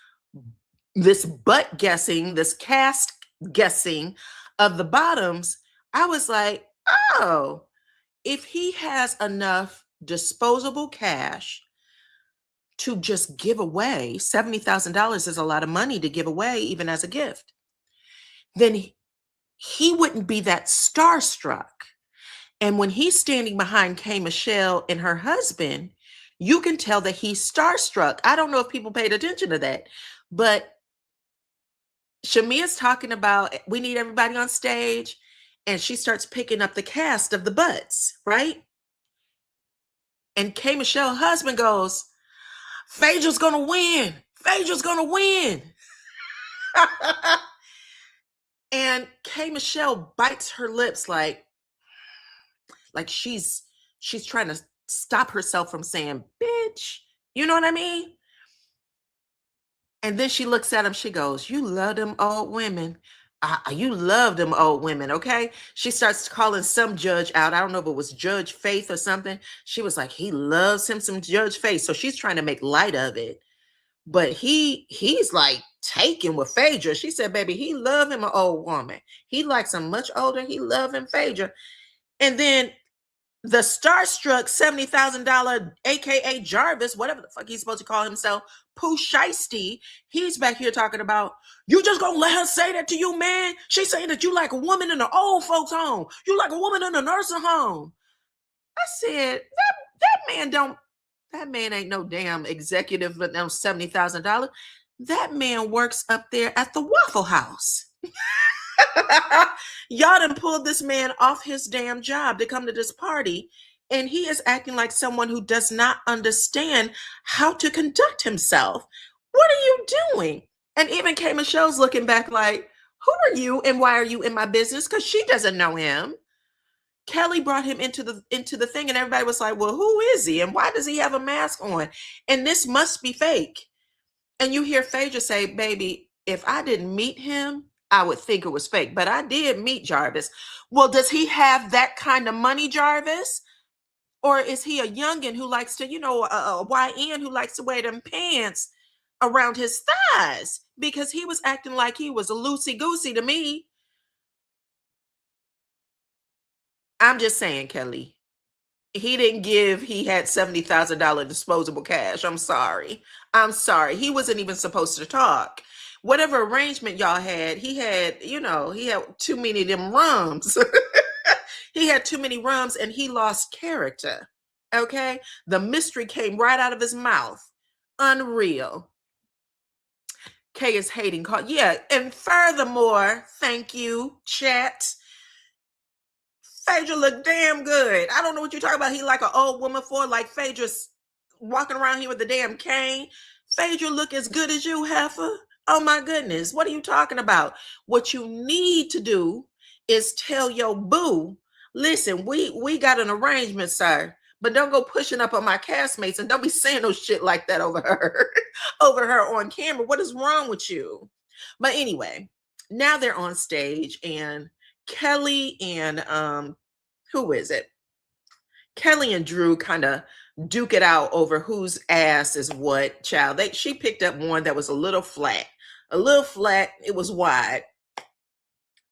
butt guessing, this cast guessing of the bottoms, I was like, oh, if he has enough disposable cash to just give away, $70,000 is a lot of money to give away, even as a gift, then he wouldn't be that starstruck. And when he's standing behind K. Michelle and her husband, you can tell that he's starstruck. I don't know if people paid attention to that, but Shamia's talking about we need everybody on stage, and she starts picking up the cast of the butts, right? And K. Michelle's husband goes, Phaedra's gonna win. Phaedra's gonna win. And K. Michelle bites her lips like she's trying to stop herself from saying, bitch. You know what I mean? And then she looks at him. She goes, you love them old women. You love them old women, okay? She starts calling some judge out. I don't know if it was Judge Faith or something. She was like, he loves him some Judge Faith. So she's trying to make light of it. But he's like taken with Phaedra. She said, baby, he love him an old woman. He likes him much older. He love him Phaedra. And then the starstruck $70,000, aka Jarvis, whatever the fuck he's supposed to call himself, Pooh Shiesty, he's back here talking about, you just gonna let her say that to you, man? She's saying that you like a woman in an old folks home. You like a woman in a nursing home. I said, that man ain't no damn executive with no $70,000. That man works up there at the Waffle House. Y'all done pulled this man off his damn job to come to this party, and he is acting like someone who does not understand how to conduct himself. What are you doing? And even K. Michelle's looking back like, who are you and why are you in my business? Because she doesn't know him. Kelly brought him into the thing, and everybody was like, well, who is he? And why does he have a mask on? And this must be fake. And you hear Phaedra say, baby, if I didn't meet him, I would think it was fake. But I did meet Jarvis. Well, does he have that kind of money, Jarvis? Or is he a youngin' who likes to, a YN who likes to wear them pants around his thighs? Because he was acting like he was a loosey-goosey to me. I'm just saying, Kelly. He had $70,000 disposable cash. I'm sorry. He wasn't even supposed to talk. Whatever arrangement y'all had, he had too many of them rums. He had too many rums and he lost character. Okay? The mystery came right out of his mouth. Unreal. Kay is hating. Yeah, and furthermore, thank you, chat. Phaedra look damn good. I don't know what you're talking about. He like an old woman for, like Phaedra's walking around here with the damn cane. Phaedra look as good as you, heifer. Oh my goodness. What are you talking about? What you need to do is tell your boo, listen, we got an arrangement, sir. But don't go pushing up on my castmates and don't be saying no shit like that over her, over her on camera. What is wrong with you? But anyway, now they're on stage and Kelly and who is it? Kelly and Drew kind of duke it out over whose ass is what, child. She picked up one that was a little flat. It was wide.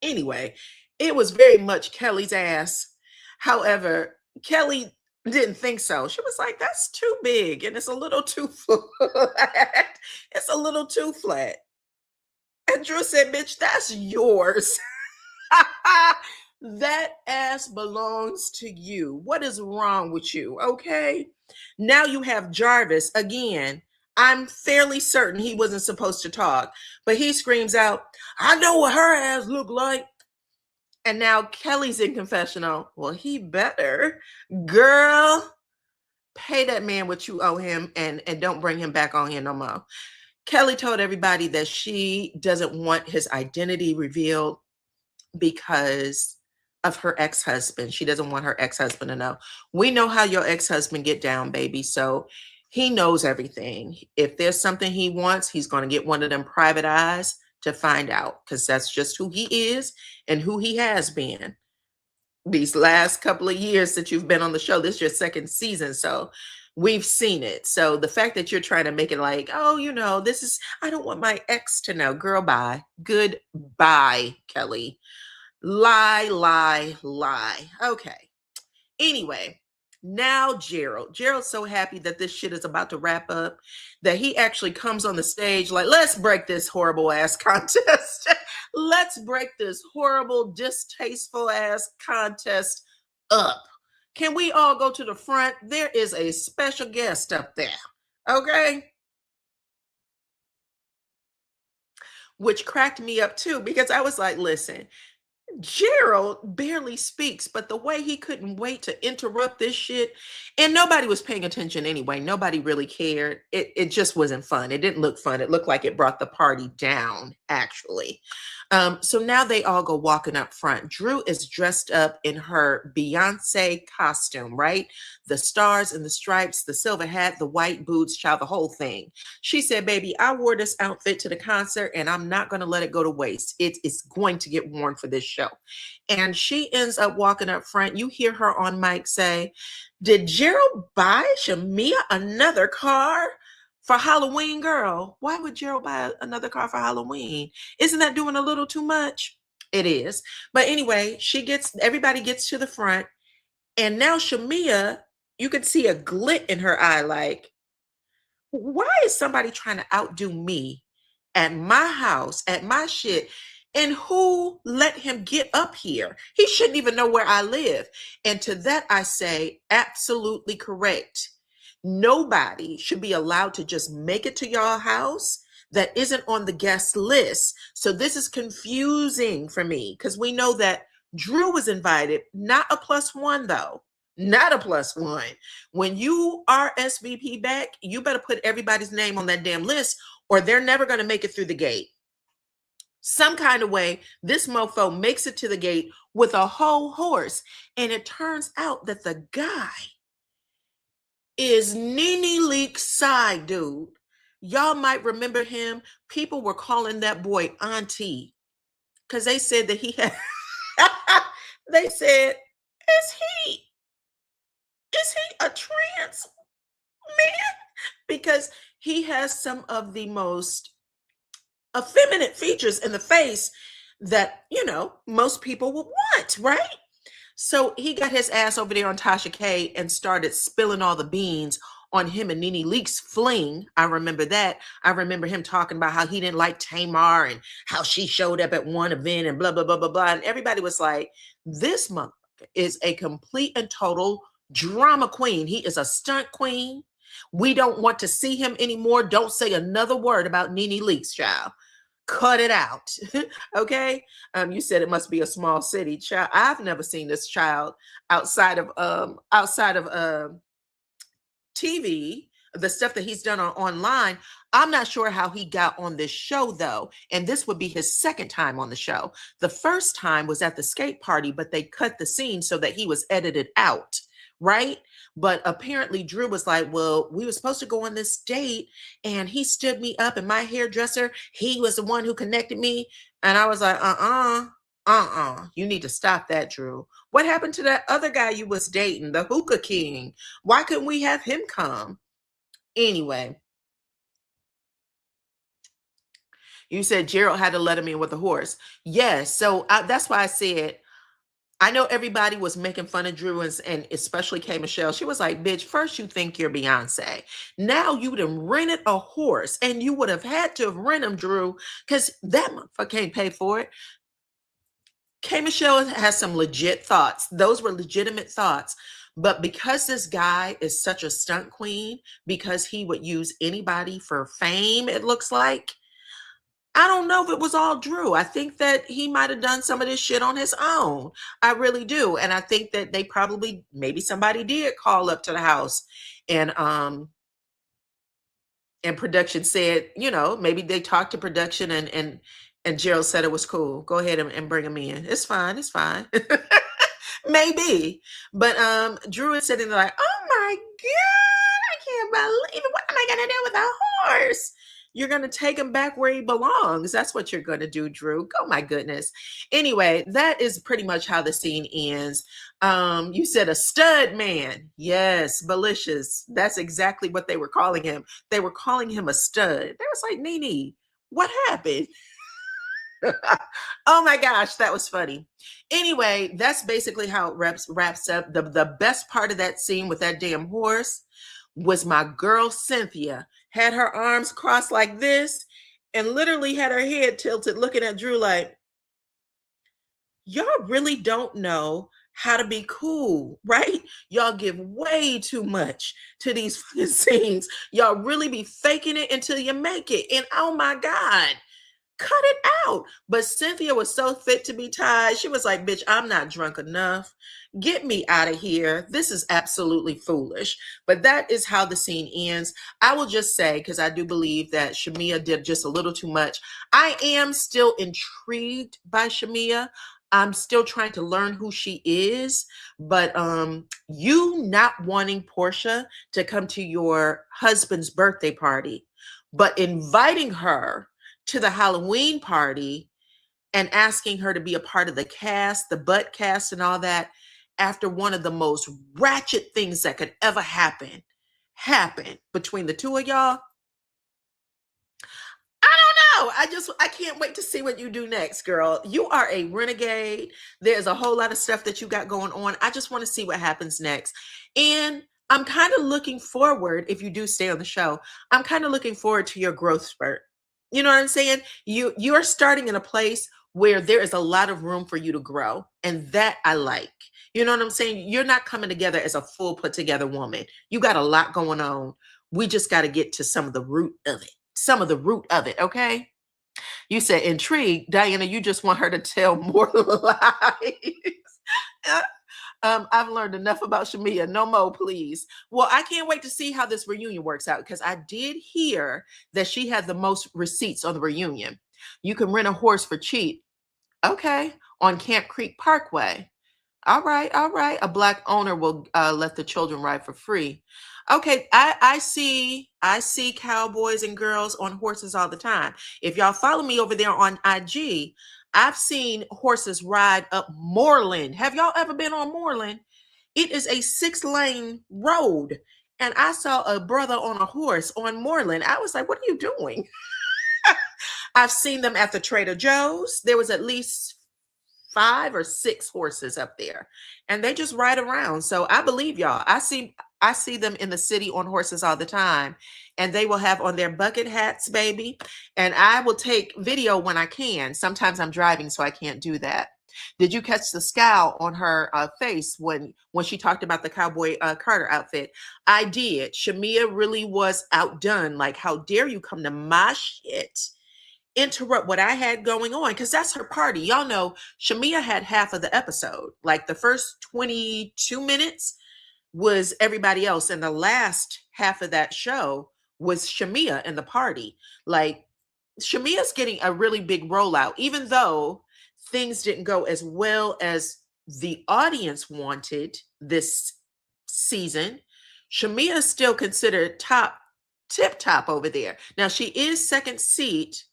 Anyway, it was very much Kelly's ass. However, Kelly didn't think so. She was like, that's too big and it's a little too flat. It's a little too flat. And Drew said, bitch, that's yours. That ass belongs to you. What is wrong with you? Okay. Now you have Jarvis again. I'm fairly certain he wasn't supposed to talk, but he screams out, I know what her ass look like. And now Kelly's in confessional. Well, he better. Girl, pay that man what you owe him and don't bring him back on here no more. Kelly told everybody that she doesn't want his identity revealed because of her ex-husband. She doesn't want her ex-husband to know. We know how your ex-husband get down, baby. So he knows everything. If there's something he wants, he's going to get one of them private eyes to find out, because that's just who he is and who he has been these last couple of years that you've been on the show. This is your second season, so we've seen it. So the fact that you're trying to make it like, oh, this is, I don't want my ex to know. Girl, bye. Goodbye, Kelly. Lie. Okay. Anyway, now Gerald's so happy that this shit is about to wrap up that he actually comes on the stage like, let's break this horrible ass contest. Let's break this horrible, distasteful ass contest up. Can we all go to the front? There is a special guest up there. Okay. Which cracked me up too, because I was like, listen, Gerald barely speaks, but the way he couldn't wait to interrupt this shit, and nobody was paying attention anyway. Nobody really cared. It just wasn't fun. It didn't look fun. It looked like it brought the party down, actually. So now they all go walking up front. Drew is dressed up in her Beyonce costume, right? The stars and the stripes, the silver hat, the white boots, child, the whole thing. She said, baby, I wore this outfit to the concert and I'm not going to let it go to waste. It is going to get worn for this show. And she ends up walking up front. You hear her on mic say, did Gerald buy Shamia another car for Halloween, girl? Why would Gerald buy another car for Halloween? Isn't that doing a little too much? It is. But anyway, everybody gets to the front. And now Shamia, you could see a glit in her eye, like, why is somebody trying to outdo me at my house, at my shit? And who let him get up here? He shouldn't even know where I live. And to that, I say, absolutely correct. Nobody should be allowed to just make it to y'all house that isn't on the guest list. So this is confusing for me because we know that Drew was invited, not a +1 though. Not a +1. When you RSVP back, you better put everybody's name on that damn list or they're never going to make it through the gate. Some kind of way, this mofo makes it to the gate with a whole horse. And it turns out that the guy is Nene Leak's side dude. Y'all might remember him. People were calling that boy Auntie because they said that he had, they said, is he a trans man? Because he has some of the most effeminate features in the face that, most people would want, right? So he got his ass over there on Tasha K and started spilling all the beans on him and Nene Leak's fling. I remember that. I remember him talking about how he didn't like Tamar and how she showed up at one event and blah, blah, blah, blah, blah. And everybody was like, this motherfucker is a complete and total drama queen. He is a stunt queen. We don't want to see him anymore. Don't say another word about Nene Leak's, child. Cut it out. Okay. You said it must be a small city, child. I've never seen this child outside of TV, the stuff that he's done online. I'm not sure how he got on this show though. And this would be his second time on the show. The first time was at the skate party, but they cut the scene so that he was edited out. Right. But apparently Drew was like, well, we were supposed to go on this date and he stood me up and my hairdresser, he was the one who connected me. And I was like, you need to stop that, Drew. What happened to that other guy you was dating, the hookah king? Why couldn't we have him come? Anyway, you said Gerald had to let him in with a horse. Yes. So that's why I said, I know everybody was making fun of Drew and especially K. Michelle. She was like, bitch, first you think you're Beyonce. Now you would have rented a horse and you would have had to rent him, Drew, because that motherfucker can't pay for it. K. Michelle has some legit thoughts. Those were legitimate thoughts. But because this guy is such a stunt queen, because he would use anybody for fame, it looks like, I don't know if it was all Drew. I think that he might have done some of this shit on his own. I really do. And I think that they probably, maybe somebody did call up to the house and production said, maybe they talked to production and Gerald said it was cool. Go ahead and bring him in. It's fine. It's fine. Maybe. But Drew is sitting there like, oh my God, I can't believe it. What am I going to do with a horse? You're going to take him back where he belongs. That's what you're going to do, Drew. Oh, my goodness. Anyway, that is pretty much how the scene ends. You said a stud man. Yes, malicious. That's exactly what they were calling him. They were calling him a stud. They was like, Nene, what happened? Oh, my gosh, that was funny. Anyway, that's basically how it wraps up. The best part of that scene with that damn horse was my girl Cynthia had her arms crossed like this and literally had her head tilted looking at Drew like, y'all really don't know how to be cool, right? Y'all give way too much to these fucking scenes. Y'all really be faking it until you make it. And oh my God, cut it out. But Cynthia was so fit to be tied. She was like, bitch, I'm not drunk enough. Get me out of here. This is absolutely foolish. But that is how the scene ends. I will just say, because I do believe that Shamia did just a little too much. I am still intrigued by Shamia. I'm still trying to learn who she is. But you not wanting Portia to come to your husband's birthday party, but inviting her to the Halloween party and asking her to be a part of the cast, the butt cast, and all that, after one of the most ratchet things that could ever happen between the two of y'all. I don't know. I can't wait to see what you do next, girl. You are a renegade. There's a whole lot of stuff that you got going on. I just want to see what happens next. And I'm kind of looking forward, if you do stay on the show, I'm kind of looking forward to your growth spurt. You know what I'm saying? You're starting in a place where there is a lot of room for you to grow. And that I like. You know what I'm saying? You're not coming together as a full put together woman. You got a lot going on. We just got to get to some of the root of it. Some of the root of it, okay? You said intrigued. Diana, you just want her to tell more lies. I've learned enough about Shamia. No more, please. Well, I can't wait to see how this reunion works out, because I did hear that she had the most receipts on the reunion. You can rent a horse for cheap. Okay. On Camp Creek Parkway. All right, all right. A Black owner will let the children ride for free. Okay, I see cowboys and girls on horses all the time. If y'all follow me over there on IG, I've seen horses ride up Moreland. Have y'all ever been on Moreland? It is a 6-lane road. And I saw a brother on a horse on Moreland. I was like, what are you doing? I've seen them at the Trader Joe's. There was at least 5 or 6 horses up there, and they just ride around. So I believe y'all. I see them in the city on horses all the time, and they will have on their bucket hats, baby. And I will take video when I can. Sometimes I'm driving, so I can't do that. Did you catch the scowl on her face when she talked about the Cowboy Carter outfit? I did. Shamia really was outdone. Like, how dare you come to my shit, interrupt what I had going on, because that's her party. Y'all know Shamia had half of the episode. Like the first 22 minutes was everybody else, and the last half of that show was Shamia and the party. Like, Shamia's getting a really big rollout, even though things didn't go as well as the audience wanted this season. Shamia is still considered tip top over there. Now, she is second seat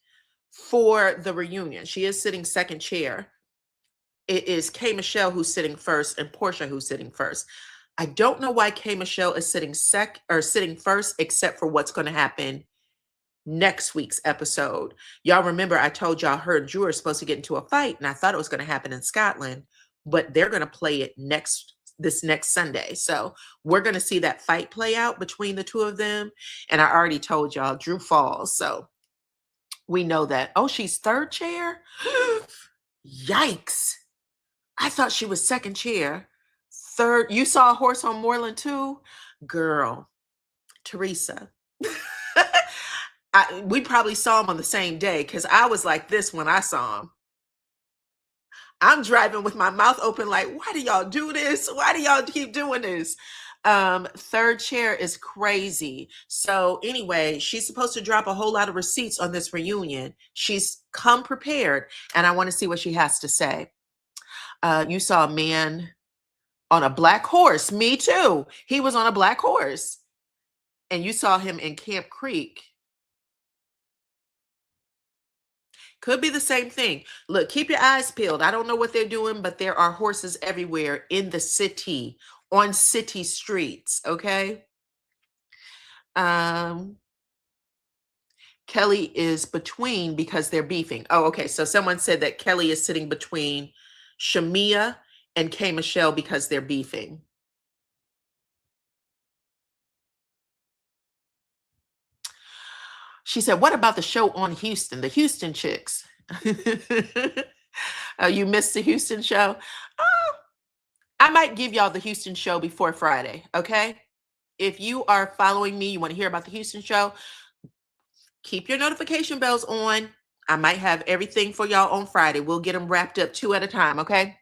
for the reunion. She is sitting second chair. It is K. Michelle who's sitting first and Portia who's sitting first. I don't know why K. Michelle is sitting sitting first, except for what's going to happen next week's episode. Y'all remember I told y'all her and Drew are supposed to get into a fight, and I thought it was going to happen in Scotland, but they're going to play it this next Sunday. So we're going to see that fight play out between the two of them. And I already told y'all Drew falls. So we know that. Oh, she's third chair? Yikes. I thought she was second chair. Third. You saw a horse on Moreland too? Girl, Teresa. We probably saw him on the same day, because I was like this when I saw him. I'm driving with my mouth open like, why do y'all do this? Why do y'all keep doing this? Third chair is crazy. So anyway, she's supposed to drop a whole lot of receipts on this reunion. She's come prepared, and I want to see what she has to say. You saw a man on a black horse. Me too. He was on a black horse. And you saw him in Camp Creek. Could be the same thing. Look, keep your eyes peeled. I don't know what they're doing, but there are horses everywhere in the city, on city streets, okay? Kelly is between because they're beefing. Oh, okay. So someone said that Kelly is sitting between Shamia and K. Michelle because they're beefing. She said, what about the show on Houston, the Houston chicks? Oh, you missed the Houston show? Oh, I might give y'all the Houston show before Friday, okay? If you are following me, you want to hear about the Houston show, keep your notification bells on. I might have everything for y'all on Friday. We'll get them wrapped up 2 at a time, okay?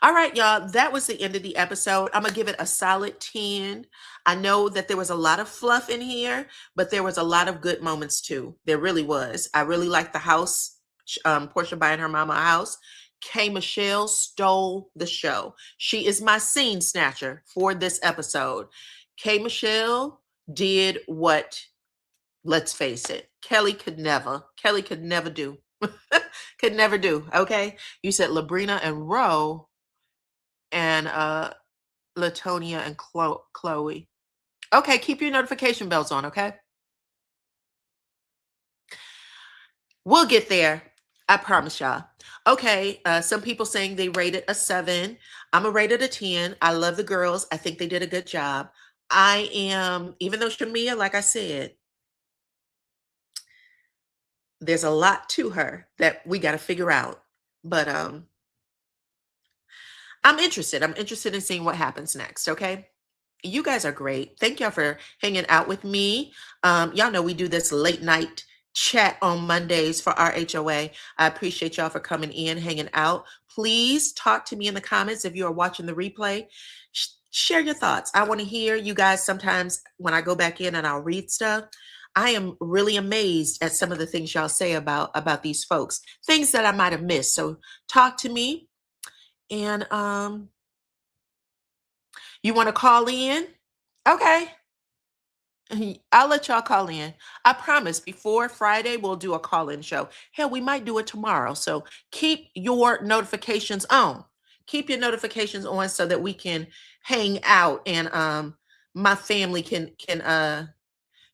All right, y'all, that was the end of the episode. I'm going to give it a solid 10. I know that there was a lot of fluff in here, but there was a lot of good moments too. There really was. I really liked the house, Portia buying her mama a house. K. Michelle stole the show. She is my scene snatcher for this episode. K. Michelle did what, let's face it, Kelly could never do. Could never do, okay? You said Labrina and RHOA and Latonia and Chloe. Okay, keep your notification bells on, okay? We'll get there. I promise y'all. Okay, some people saying they rated a 7. I'm a rated a 10. I love the girls. I think they did a good job. I am, even though Shamia, like I said, there's a lot to her that we got to figure out. But I'm interested. I'm interested in seeing what happens next, okay? You guys are great. Thank y'all for hanging out with me. Y'all know we do this late night chat on Mondays for RHOA. I appreciate y'all for coming in, hanging out. Please talk to me in the comments if you are watching the replay. Share your thoughts. I want to hear you guys. Sometimes when I go back in and I'll read stuff, I am really amazed at some of the things y'all say about these folks, things that I might have missed. So talk to me. And you want to call in? Okay. I'll let y'all call in. I promise before Friday, we'll do a call-in show. Hell, we might do it tomorrow. So keep your notifications on. Keep your notifications on so that we can hang out and my family can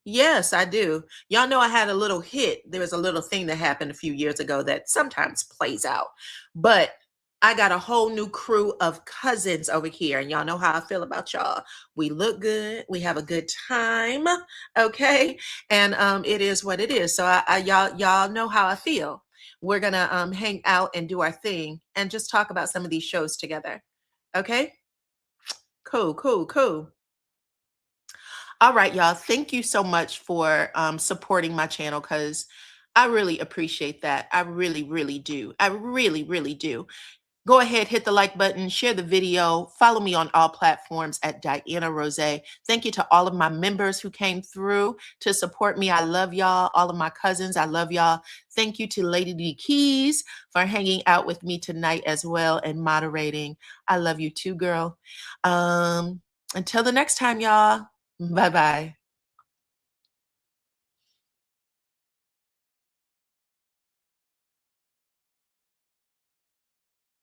yes, I do. Y'all know I had a little hit. There was a little thing that happened a few years ago that sometimes plays out. But I got a whole new crew of cousins over here, and y'all know how I feel about y'all. We look good. We have a good time, okay? And it is what it is. So y'all know how I feel. We're gonna hang out and do our thing and just talk about some of these shows together. Okay? Cool, cool, cool. All right, y'all. Thank you so much for supporting my channel because I really appreciate that. I really, really do. I really, really do. Go ahead, hit the like button, share the video, follow me on all platforms at DYANAROZAY. Thank you to all of my members who came through to support me. I love y'all. All of my cousins, I love y'all. Thank you to Lady D Keys for hanging out with me tonight as well and moderating. I love you too, girl. Until the next time, y'all. Bye-bye.